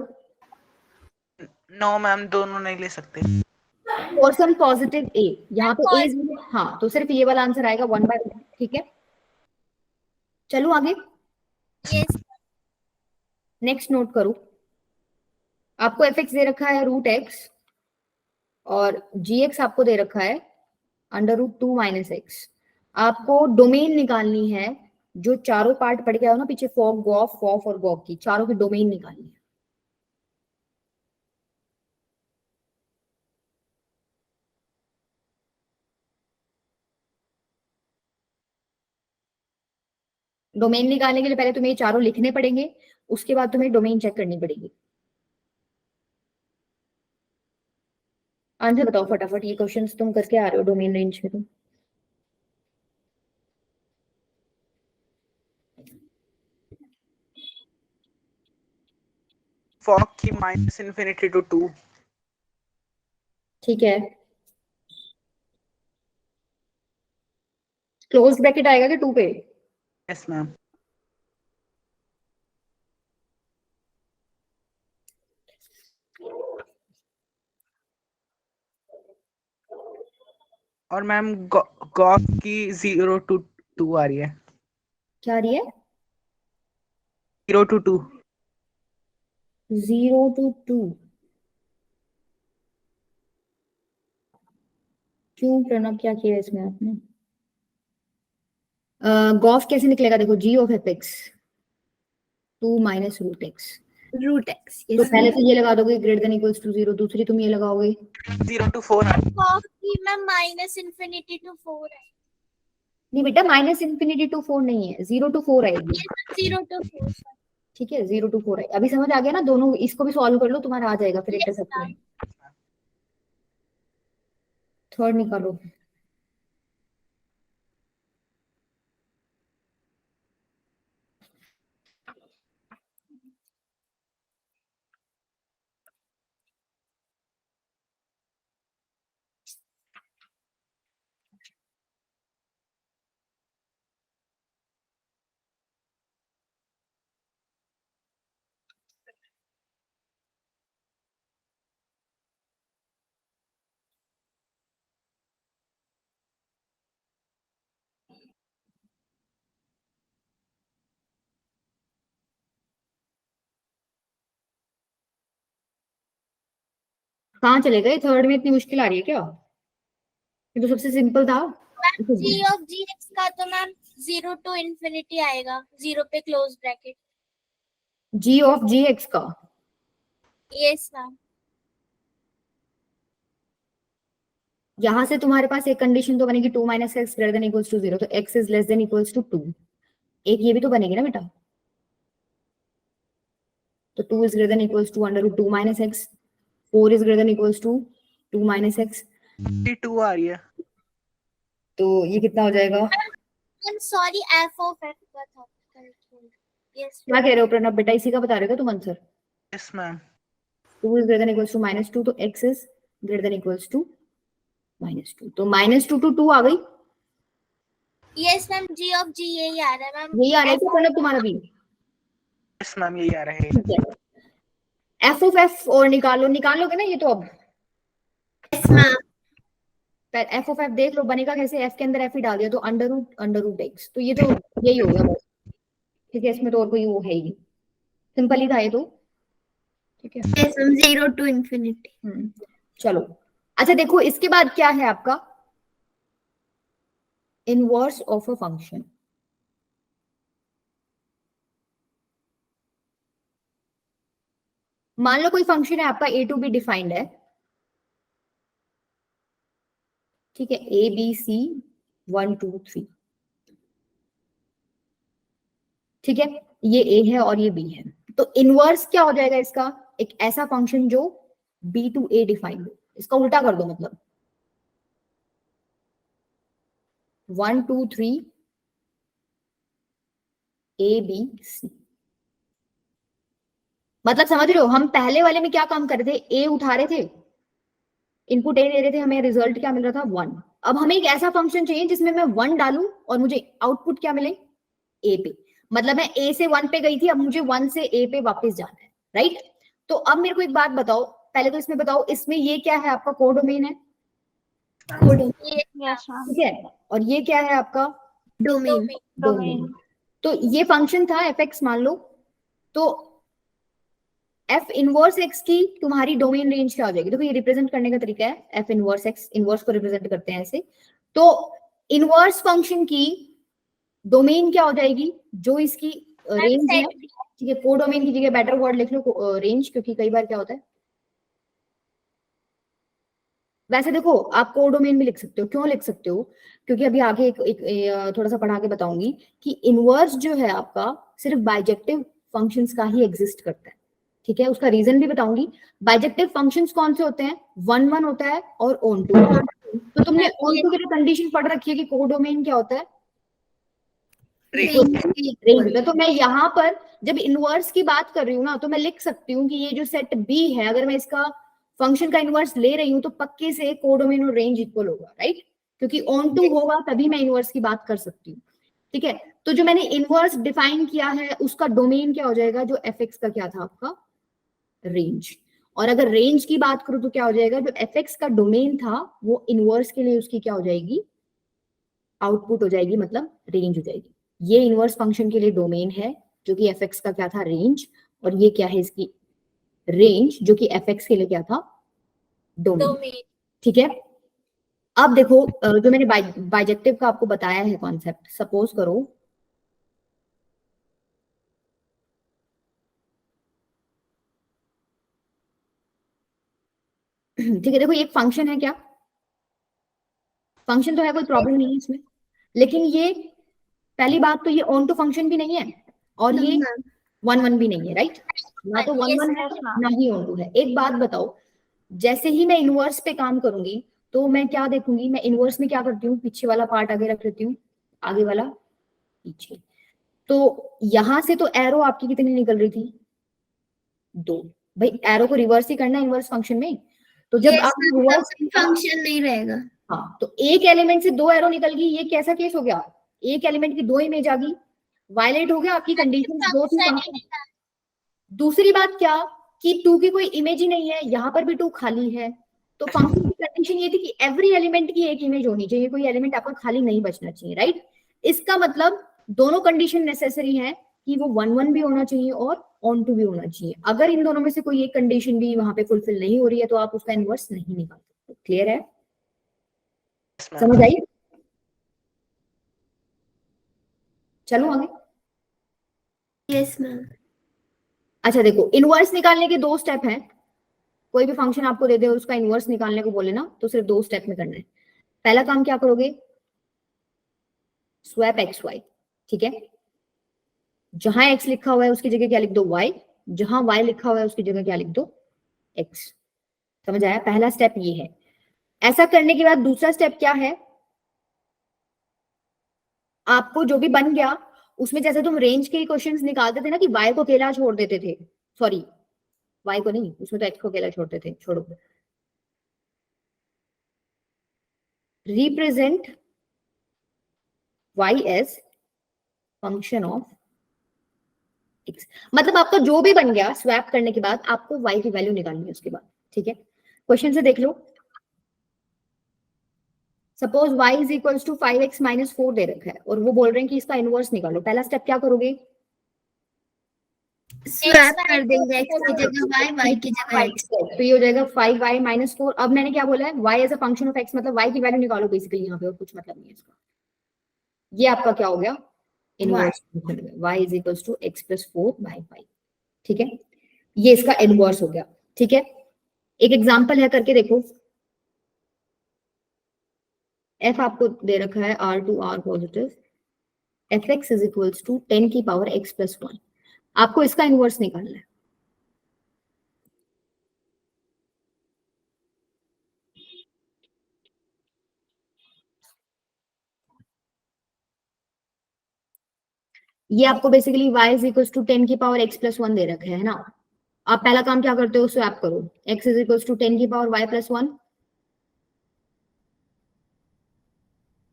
नो मैम, दोनों नहीं ले सकते। फॉर सम पॉजिटिव a, यहाँ पे a 0, हाँ तो सिर्फ ये वाला आंसर आएगा 1/√2। ठीक है, चलो आगे। यस नेक्स्ट नोट करो, आपको fx दे रखा है √x और gx आपको दे रखा है √2 माइनस x। आपको डोमेन निकालनी है, जो चारों पार्ट पढ़ के आओ ना पीछे, फॉग गॉफ फॉफ और गॉफ की, चारों की डोमेन निकालनी है। डोमेन निकालने के लिए पहले तुम्हें ये चारों लिखने पड़ेंगे, उसके बाद तुम्हें डोमेन चेक करनी पड़ेगी। आंसर बताओ फटाफट, ये क्वेश्चंस तुम करके आ रहे हो डोमेन रेंज में तुम। फॉग की माइनस इन्फिनिटी टू 2। ठीक है, क्लोज ब्रैकेट आएगा कि 2 पे? Yes ma'am. और मैम गॉफ की 0 to 2 आ रही है। क्या आ रही है? 0 to 2। 0 to 2। क्यों प्रणव, क्या किया इसमें आपने? गॉफ कैसे निकलेगा? देखो g of fx 2 minus √x, √x। तो पहले तो ये लगा दोगे ग्रेटर देन इक्वल्स टू 0, दूसरी तुम ये लगाओगे 0 to 4 आ रही है। कॉफ की मैम -∞ to 4 है। नहीं बेटा, माइनस इन्फिनिटी टू 4 नहीं है, 0 to 4 आएगी। ये 0 to 4। ठीक है 0 to 4 है। अभी समझ आ गया ना? दोनों इसको भी सॉल्व कर लो, तुम्हारा आ जाएगा फिर Yes, इंटरसेप्ट ma'am. में। थर्ड निकालो। कहाँ चले गए? थर्ड में इतनी मुश्किल आ रही है क्या? ये तो सबसे सिंपल था। g ऑफ gx का तो मैम 0 to ∞ आएगा, 0 पे close bracket. g of gx का यस मैम। यहाँ से तुम्हारे पास एक कंडीशन तो बनेगी 2 minus x greater than equals to 0, तो x is less than equals to 2। एक ये भी तो बनेगी ना बेटा, तो 2 is greater than equals to √2 minus x, 4 is greater than equals to 2 minus x, 2 आ रही है। तो ये कितना हो जाएगा? I'm sorry, f of f का था। यस क्या कह रहे हो प्रणब बेटा, इसी का बता रहे हो तुम answer? Yes ma'am. 2 is greater than equals to -2, तो x is greater than equals to -2, तो -2 to 2 आ गई। Yes ma'am, g of g यही आ रहा है मैम। यही आ रहा है क्या प्रणब तुम्हारा भी? यस मैम, यही आ रहा है। ठीक है, f ऑफ f और निकालोगे ना ये तो अब। Yes ma'am. f of f देख लो बनेगा कैसे, f के अंदर f ही डाल दिया तो √x, तो ये तो यही होगा बस। ठीक है, इसमें तो और कोई वो है ही नहीं, सिंपल ही था ये तो। ठीक है यस मैम, 0 to ∞। चलो अच्छा देखो, इसके बाद क्या है आपका? Inverse of a function. मान लो कोई फंक्शन है आपका a टू बी डिफाइंड है, ठीक है, a b c 1 2 3, ठीक है, ये a है और ये b है, तो इनवर्स क्या हो जाएगा इसका? एक ऐसा फंक्शन जो b to a डिफाइंड हो। इसका उल्टा कर दो, मतलब 1 2 3 a b c। मतलब समझ रहे हो, हम पहले वाले में क्या काम कर रहे थे, a उठा रहे थे, इनपुट a दे रहे थे, हमें रिजल्ट क्या मिल रहा था 1। अब हमें एक ऐसा फंक्शन चाहिए जिसमें मैं 1 डालूं और मुझे आउटपुट क्या मिले, a पे। मतलब मैं a से 1 पे गई थी, अब मुझे 1 से a पे वापस जाना है, राइट। तो अब मेरे को एक बात बताओ, पहले तो इसमें बताओ, इसमें ये क्या है, आपका कोडोमेन है, यस मैम। ठीक है, और ये क्या है आपका डोमेन। डोमेन। तो ये फंक्शन था fx मान लो, तो f इनवर्स x की तुम्हारी डोमेन रेंज क्या हो जाएगी। देखो ये रिप्रेजेंट करने का तरीका है, f इनवर्स x, इनवर्स को रिप्रेजेंट करते हैं ऐसे। तो इनवर्स फंक्शन की डोमेन क्या हो जाएगी, जो इसकी रेंज है, ठीक है, कोडोमेन की जगह बेटर वर्ड लिख लो रेंज, क्योंकि कई बार क्या होता है, वैसे देखो आप कोडोमेन भी लिख सकते हो। क्यों लिख सकते हो, क्योंकि अभी आगे थोड़ा सा पढ़ा के बताऊंगी कि इनवर्स जो है आपका सिर्फ बाइजेक्टिव फंक्शंस का ही एग्जिस्ट करता है, ठीक है। उसका रीजन भी बताऊंगी। बाइजेक्टिव फंक्शंस कौन से होते हैं, 1 1 होता है और ऑन टू। तो तुमने ऑन टू के लिए कंडीशन पढ़ रखी है कि कोडोमेन क्या होता है, रेंज होता है। तो मैं यहाँ पर जब इनवर्स की बात कर रही हूँ ना, तो मैं लिख सकती हूँ कि ये जो सेट बी है, अगर मैं इसका फंक्शन का इनवर्स ले रही हूँ तो पक्के से कोडोमेन और रेंज इक्वल होगा, राइट, क्योंकि ऑन टू होगा तभी मैं इनवर्स की बात कर सकती हूँ, ठीक है। तो जो मैंने इनवर्स डिफाइन किया है उसका डोमेन क्या हो जाएगा, जो fx का क्या था आपका रेंज। और अगर रेंज की बात करूं तो क्या हो जाएगा, जो fx का डोमेन था वो इनवर्स के लिए उसकी क्या हो जाएगी, आउटपुट हो जाएगी, मतलब रेंज हो जाएगी। ये इनवर्स फंक्शन के लिए डोमेन है जो कि fx का क्या था रेंज, और ये क्या है इसकी रेंज जो कि fx के लिए क्या था डोमेन, ठीक है। अब देखो जो मैंने बाइजेक्टिव का आपको बताया है कॉन्सेप्ट, सपोज करो ठीक है, देखो ये एक फंक्शन है, क्या फंक्शन तो है, कोई प्रॉब्लम नहीं है इसमें, लेकिन ये पहली बात तो ये ऑन टू फंक्शन भी नहीं है और ये 1 1 भी नहीं है, राइट, ना तो 1 1 है ना ही ऑन टू है। एक बात बताओ, जैसे ही मैं इनवर्स पे काम करूंगी तो मैं क्या देखूंगी, मैं इनवर्स में क्या करती हूँ, पीछे वाला पार्ट आगे रख लेती हूँ, आगे वाला पीछे। तो यहां से तो एरो आपकी कितनी निकल रही थी, 2। भाई एरो को रिवर्स ही करना है इनवर्स फंक्शन में, तो जब आप रिवर्स फंक्शन नहीं रहेगा। हाँ, तो एक एलिमेंट से 2 एरो निकल गई, ये कैसा केस हो गया, एक एलिमेंट की 2 इमेज आ गई, वायलेट हो गया आपकी कंडीशन, 2 थी फंक्शन। दूसरी बात क्या कि 2 की कोई इमेज ही नहीं है, यहाँ पर भी 2 खाली है, तो फंक्शन की कंडीशन ये थी कि एवरी एलिमेंट की एक इमेज होनी चाहिए, कोई एलिमेंट आपका खाली नहीं बचना चाहिए, राइट। इसका मतलब दोनों कंडीशन नेसेसरी है कि वो 1 1 भी होना चाहिए और ऑन टू भी होना चाहिए। अगर इन दोनों में से कोई एक कंडीशन भी वहां पे फुलफिल नहीं हो रही है तो आप उसका इनवर्स नहीं निकाल सकते। क्लियर है, समझ आई, चलो आगे। Yes ma'am. अच्छा देखो, इनवर्स निकालने के 2 स्टेप हैं। कोई भी फंक्शन आपको दे दे और उसका इनवर्स निकालने को बोले ना, तो सिर्फ 2 स्टेप में करना है। पहला काम क्या करोगे, स्वैप एक्स वाई, ठीक है, जहां x लिखा हुआ है उसकी जगह क्या लिख दो y, जहां y लिखा हुआ है उसकी जगह क्या लिख दो x। समझ आया, पहला स्टेप ये है। ऐसा करने के बाद दूसरा स्टेप क्या है, आपको जो भी बन गया उसमें जैसे तुम रेंज के क्वेश्चंस निकालते थे ना कि y को अकेला छोड़ देते थे, सॉरी y को नहीं, उसमें तो x को अकेला छोड़ते थे, छोड़ो, represent y as function of x। मतलब आपका जो भी बन गया स्वैप करने के बाद आपको y की वैल्यू निकालनी है उसके बाद, ठीक है। क्वेश्चन से देख लो, suppose y is equals to 5x minus 4 दे रखा है और वो बोल रहे हैं कि इसका इनवर्स निकालो। पहला स्टेप क्या करोगे, स्वैप कर देंगे x की जगह y, y की जगह x। तो ये हो जाएगा 5y माइनस 4। अब मैंने क्या बोला है, y as a function of x, मतलब y की वैल्यू निकालो बेसिकली यहाँ पे, और कुछ मतलब नहीं है इसका। ये आपका क्या हो गया, inverse y is equals to x plus 4 by 5, ठीक है, ये इसका इनवर्स हो गया, ठीक है। एक एग्जांपल है, करके देखो। f आपको दे रखा है r positive, fx is equals to 10 की पावर x प्लस 1। आपको इसका इनवर्स निकालना है। ये आपको basically y is equal to 10 की पावर x प्लस 1 दे रखा है ना। आप पहला काम क्या करते हो, स्वैप करो, x इज इक्वल टू 10 की पावर y प्लस 1।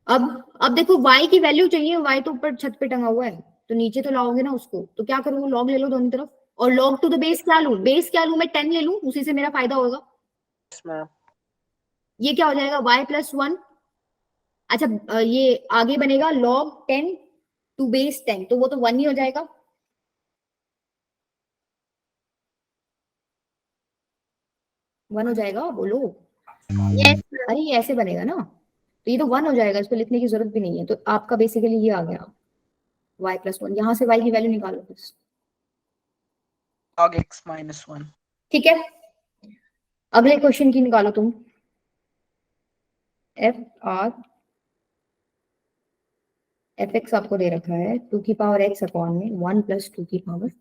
अब देखो y की वैल्यू चाहिए, y तो ऊपर छत पे टंगा हुआ है, तो नीचे तो लाओगे ना उसको, तो क्या करूँ, log ले लो दोनों तरफ, और log टू द बेस क्या लूं, बेस क्या लूं, मैं 10 ले लूं, उसी से मेरा फायदा होगा। Yes, ma'am. ये क्या हो जाएगा, y प्लस 1। अच्छा ये आगे बनेगा log 10 टू बेस 10, तो वो तो 1 ही हो जाएगा। वन हो जाएगा, बोलो। यस अरे ये ऐसे बनेगा ना, तो ये तो 1 हो जाएगा, इसको लिखने की जरूरत भी नहीं है। तो आपका बेसिकली ये आ गया y प्लस 1, यहाँ से y की वैल्यू निकालो बस। Log x minus 1. ठीक है, अगले क्वेश्चन की निकालो तुम। एफ एक्स आपको दे रखा है 2 की पावर x अपॉन में 1 प्लस 2 की पावर,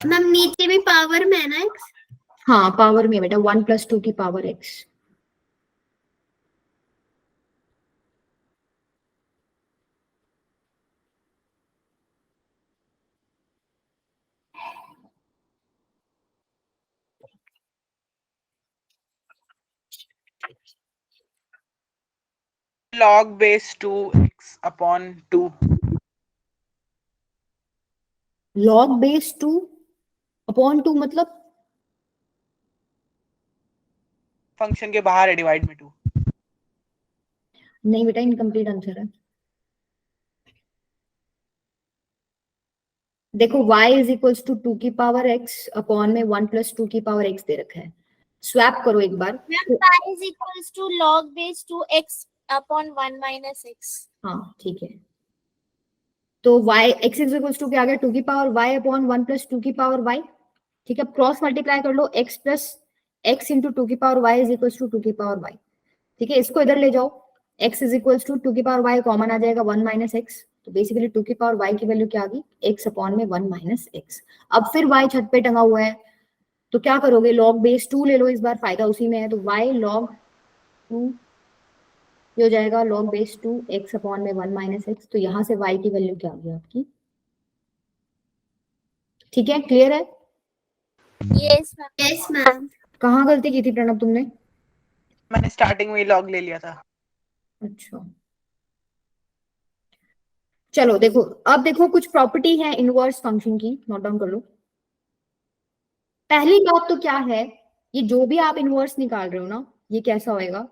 मैम नीचे भी पावर में है ना x? हाँ पावर में बेटा, 1 प्लस 2 की power x। Log base 2x upon 2. log base 2 upon 2 मतलब फंक्शन के बाहर है, डिवाइड में 2. नहीं बेटा, इनकम्प्लीट आंसर है। देखो y इज इक्वल्स टू 2 की पावर x अपॉन में 1 प्लस 2 की पावर x दे रखा है। स्वैप करो एक बार। Ma'am y is equals to log base 2x upon 1 minus x. हाँ ठीक है, तो y x is equals to क्या आ गया, 2 की पावर y अपॉन 1 प्लस 2 की पावर y। ठीक है, क्रॉस मल्टीप्लाई कर लो, x प्लस x इंटू 2 की power y is equals to 2 की पावर y। ठीक है, इसको इधर ले जाओ, x इज इक्वल्स टू 2 की पावर y कॉमन आ जाएगा 1 माइनस x, तो बेसिकली 2 की पावर y की वैल्यू क्या आ गई, x अपॉन में 1 माइनस x। अब फिर y छत पे टंगा हुआ है, तो क्या करोगे, log बेस 2 ले लो, इस बार फायदा उसी में है, तो y log 2 ये हो जाएगा log बेस 2 x अपॉन में 1 माइनस x। तो यहाँ से y की वैल्यू क्या आ गई आपकी। ठीक है, क्लियर है। Yes ma'am. Yes ma'am. कहाँ गलती की थी प्रणब तुमने। मैंने स्टार्टिंग में ही लॉग ले लिया था. अच्छा चलो देखो, अब देखो कुछ प्रॉपर्टी है इनवर्स फंक्शन की, नोट डाउन कर लो। पहली बात तो क्या है, ये जो भी आप इनवर्स निकाल रहे हो ना, ये कैसा होएगा,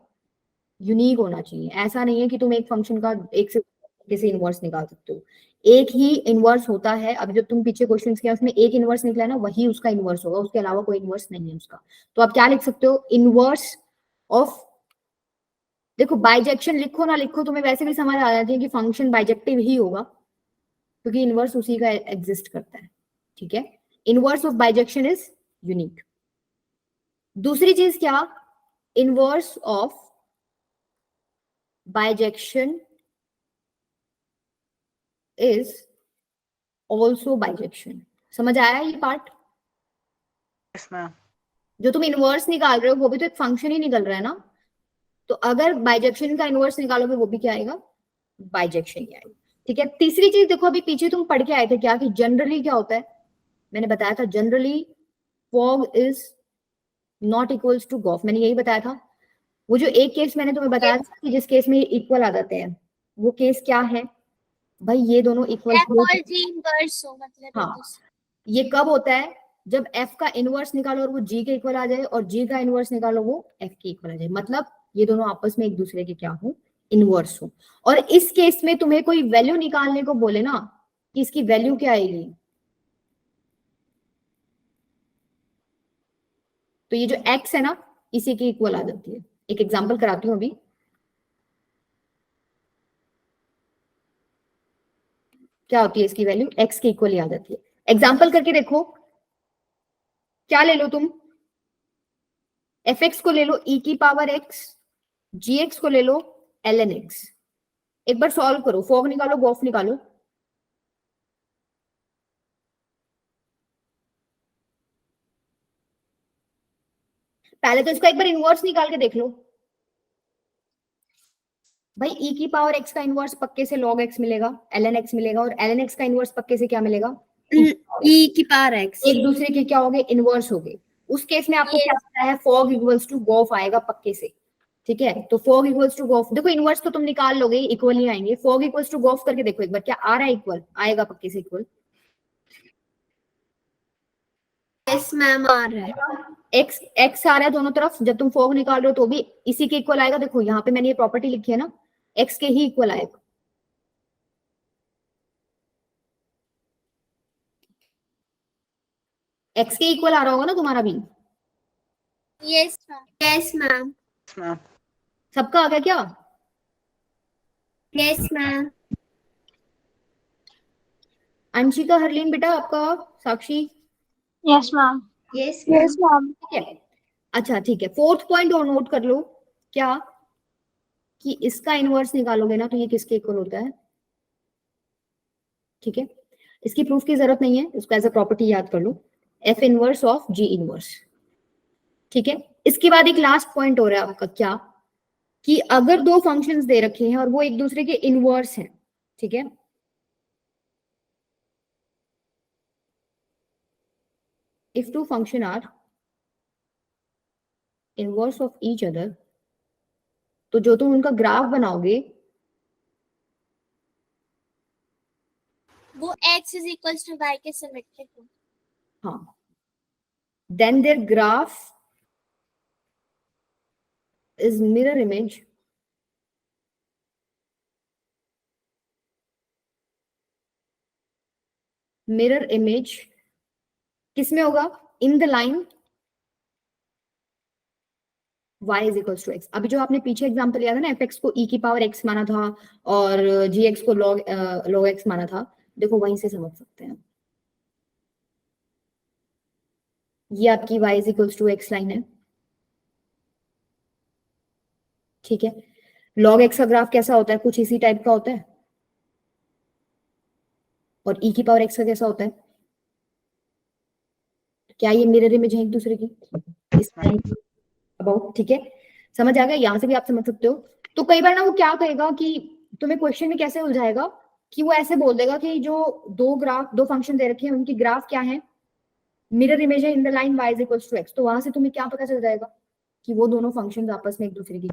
यूनिक होना चाहिए। ऐसा नहीं है कि तुम एक फंक्शन का एक से किसी इनवर्स निकाल सकते हो, एक ही इनवर्स होता है। अब जब तुम पीछे क्वेश्चन किया उसमें एक इनवर्स निकला है ना, वही उसका इनवर्स होगा, उसके अलावा कोई इनवर्स नहीं है उसका। तो आप क्या लिख सकते हो, इनवर्स ऑफ, देखो बाइजेक्शन लिखो ना लिखो, तुम्हें वैसे भी समझ आ जाती है कि फंक्शन बाइजेक्टिव ही होगा, क्योंकि इनवर्स उसी का एग्जिस्ट करता है। ठीक है, inverse of bijection is unique. दूसरी चीज क्या, inverse of bijection is also bijection. समझ आया ये पार्ट। Yes ma'am. जो तुम इनवर्स निकाल रहे हो वो भी तो एक फंक्शन ही निकल रहा है ना, तो अगर बाइजेक्शन का इनवर्स निकालोगे वो भी क्या आएगा, बाइजेक्शन ही आएगा। ठीक है, तीसरी चीज देखो, अभी पीछे तुम पढ़ के आए थे क्या, कि जनरली क्या होता है, मैंने बताया था generally fog is not equals to gof, मैंने यही बताया था। वो जो एक केस मैंने तुम्हें बताया था कि जिस केस में इक्वल आ जाते हैं, वो केस क्या है भाई, ये दोनों इक्वल F और G inverse हो मतलब एक हाँ, दूसरे। ये कब होता है, जब f का इनवर्स निकालो और वो g के इक्वल आ जाए, और g का इनवर्स निकालो वो f के इक्वल आ जाए, मतलब ये दोनों आपस में एक दूसरे के क्या हो, इनवर्स हो। और इस केस में तुम्हें कोई वैल्यू निकालने को बोले ना, कि इसकी वैल्यू क्या आएगी, तो ये जो x है ना, इसी के इक्वल आ जाती है। एक एग्जांपल कराती हूँ अभी, क्या होती है इसकी वैल्यू, x के इक्वल ही आ जाती है। एग्जांपल करके देखो, क्या ले लो तुम, fx को ले लो e की पावर x, gx को ले लो ln x। एक बार सॉल्व करो, फॉग निकालो गॉफ निकालो, पहले तो इसका एक बार इनवर्स निकाल के देख लो भाई। e की पावर x का इनवर्स पक्के से log x मिलेगा, ln x मिलेगा, और ln x का इनवर्स पक्के से क्या मिलेगा, ई की पावर एक्स। एक दूसरे के क्या हो गए, इनवर्स हो गए। उस केस में आपको क्या पता है, fog इक्वल्स टू गोफ आएगा पक्के से, ठीक है। तो fog इक्वल्स टू गोफ, देखो इनवर्स तो तुम निकाल लोगे, इक्वल ही आएंगे। fog इक्वल्स टू गोफ करके देखो एक बार, क्या आ रहा है, इक्वल आएगा पक्के से इक्वल। यस मैम आ रहा है। x x आ रहा है दोनों तरफ, जब तुम fog निकाल रहे हो तो भी इसी के इक्वल आएगा। देखो यहाँ पे मैंने ये प्रॉपर्टी लिखी है ना, x के ही इक्वल आएगा। x के इक्वल आ रहा होगा ना तुम्हारा भी, yes ma'am. Yes ma'am. Ma'am सबका आ गया क्या? Yes ma'am. अंशिका, हरलीन बेटा आपका, Sakshi, yes ma'am. Yes yes ma'am. ठीक है। अच्छा ठीक है, फोर्थ पॉइंट और नोट कर लो, क्या कि इसका इनवर्स निकालोगे ना तो ये किसके इक्वल होता है, ठीक है। इसकी प्रूफ की जरूरत नहीं है, इसको एज अ प्रॉपर्टी याद कर लो, f inverse of g inverse, ठीक है। इसके बाद एक लास्ट पॉइंट हो रहा है आपका, क्या कि अगर दो फंक्शंस दे रखे हैं और वो एक दूसरे के इनवर्स हैं, ठीक है, if two function are inverse of each other, तो जो तुम उनका ग्राफ बनाओगे वो x is equals to y के सिमेट्रिक हो। हाँ, then their graph is mirror image किसमें होगा, in the line y is equals to x। अभी जो आपने पीछे एग्जांपल लिया था ना, fx को e की पावर x माना था और gx को log x माना था, देखो वहीं से समझ सकते हैं। ये आपकी y is equals to x line है, ठीक है। log x का ग्राफ कैसा होता है, कुछ इसी टाइप का होता है। और e की पावर x का कैसा होता है, क्या ये मिरर इमेज है एक दूसरे की, इस अबाउट, ठीक है। समझ आ गया, यहां से भी आप समझ सकते हो। तो कई बार ना वो क्या कहेगा कि तुम्हें क्वेश्चन में कैसे उलझाएगा, कि वो ऐसे बोल देगा कि जो दो फंक्शन दे रखे हैं उनकी ग्राफ क्या है, मिरर इमेज है in the line y is equals to x। तो वहां से तुम्हें क्या पता चल जाएगा कि वो दोनों फंक्शन आपस में एक दूसरे की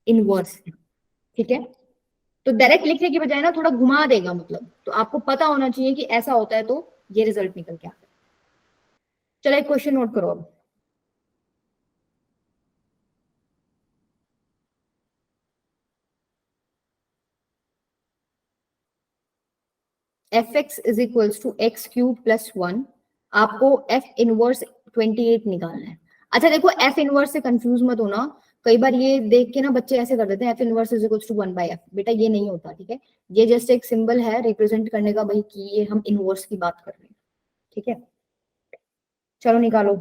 इनवर्स है, ठीक है। तो डायरेक्ट लिखने की बजाय ना थोड़ा घुमा देगा, मतलब तो आपको पता होना चाहिए कि ऐसा होता है, तो ये रिजल्ट निकल के आता है। चलो एक क्वेश्चन नोट करो अब। F x is equals to x cube plus 1, आपको एफ इनवर्स 28 निकालना है। अच्छा देखो, एफ इनवर्स से कंफ्यूज मत होना, कई बार ये देख के ना बच्चे ऐसे कर देते हैं f inverse is equals to 1 by f. बेटा ये नहीं होता, ठीक है। ये जस्ट एक सिंबल है रिप्रेजेंट करने का भाई, कि ये हम इनवर्स की बात कर रहे हैं, ठीक है। चलो निकालो।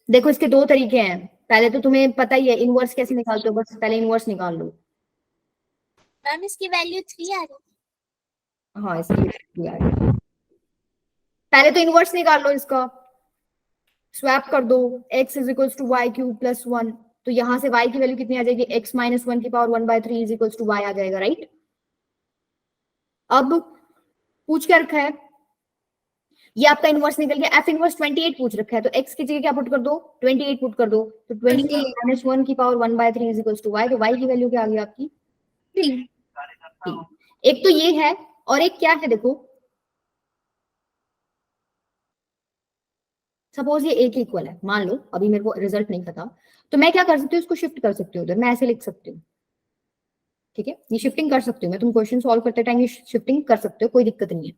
देखो इसके दो तरीके हैं, पहले तो तुम्हें पता ही है इनवर्स कैसे निकालते हो, बस पहले इनवर्स निकाल लो। मैम इसकी वैल्यू 3 आ रही हाँ इसकी पहले तो इनवर्स निकाल लो इसका, स्वैप कर दो, x is equals to y cube plus 1, तो यहां से y की वैल्यू कितनी आ जाएगी, x माइनस 1 की power 1/3 is equals to y आ जाएगा, राइट। अब पूछ क्या रखा है, ये आपका इनवर्स निकल गया, f इनवर्स 28 पूछ रखा है, तो x की जगह क्या पुट कर दो, 28 पुट कर दो, तो 28 माइनस 1 की power 1/3 is equals to y, तो y की वैल्यू क्या आ गई आपकी 3। एक तो ये है, और एक क्या है देखो, सपोज ये एक इक्वल है, मान लो अभी मेरे को रिजल्ट नहीं पता, तो मैं क्या कर सकती हूँ, इसको शिफ्ट कर सकती हूँ उधर, मैं ऐसे लिख सकती हूँ, ठीक है। ये शिफ्टिंग कर सकती हूँ मैं, तुम क्वेश्चन सॉल्व करते टाइम ये शिफ्टिंग कर सकते हो, कोई दिक्कत नहीं है।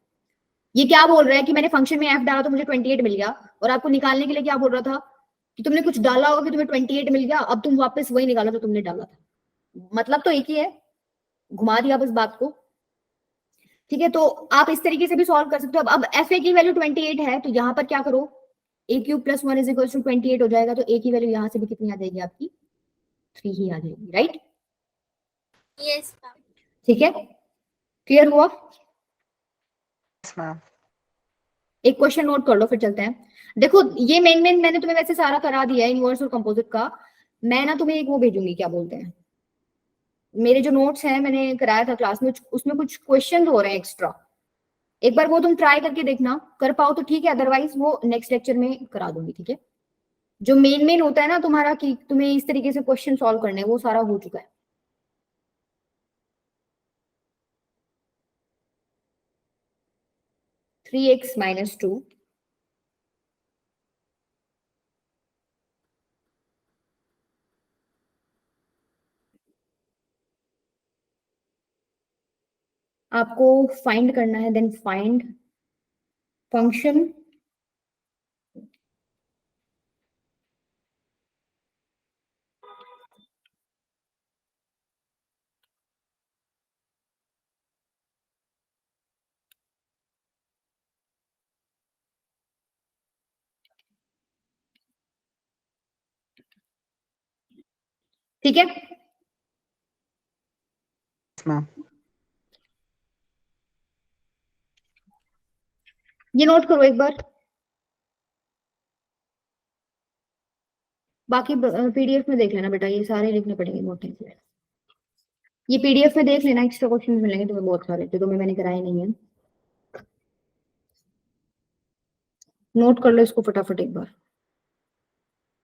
ये क्या बोल रहा है कि मैंने फंक्शन में एफ डाला तो मुझे 28 मिल गया, और आपको निकालने के लिए क्या बोल रहा था कि तुमने कुछ डाला होगा कि तुम्हें 28 मिल गया, अब तुम वापस वही निकालो जो तुमने डाला था। मतलब तो एक ही है, घुमा दिया बस बात को, ठीक है। तो आप इस तरीके से भी सॉल्व कर सकते हो। अब एफ ए की वैल्यू 28 है, तो यहाँ पर क्या करो, a cube plus 1 is equal to 28 हो जाएगा, तो ए की वैल्यू यहाँ से भी कितनी आ जाएगी आपकी 3 ही आ जाएगी, राइट। Yes ma'am. ठीक है, क्लियर हुआ। मैम एक क्वेश्चन नोट कर लो फिर चलते हैं। देखो ये मेन मैंने तुम्हें वैसे सारा करा दिया है इनवर्स और कंपोजिट का। मैं ना तुम्हें एक वो भेजूंगी, क्या बोलते हैं, मेरे जो नोट्स हैं मैंने कराया था क्लास में, उसमें कुछ क्वेश्चन हो रहे हैं एक्स्ट्रा। एक बार वो तुम ट्राई करके देखना, कर पाओ तो ठीक है, अदरवाइज वो नेक्स्ट लेक्चर में करा दूंगी, ठीक है। जो मेन होता है ना तुम्हारा कि तुम्हें इस तरीके से क्वेश्चन सॉल्व करने हैं, वो सारा हो चुका है। थ्री एक्स माइनस टू आपको फाइंड करना है, देन फाइंड फंक्शन ठीक है। मैम ये नोट करो एक बार, बाकी पीडीएफ में देख लेना बेटा, ये सारे लिखने पड़ेंगे मोटे से। ये पीडीएफ में देख लेना, एक्स्ट्रा क्वेश्चन मिलेंगे तुम्हें बहुत सारे जो तुम्हें मैंने कराए नहीं है। नोट कर लो इसको फटाफट एक बार।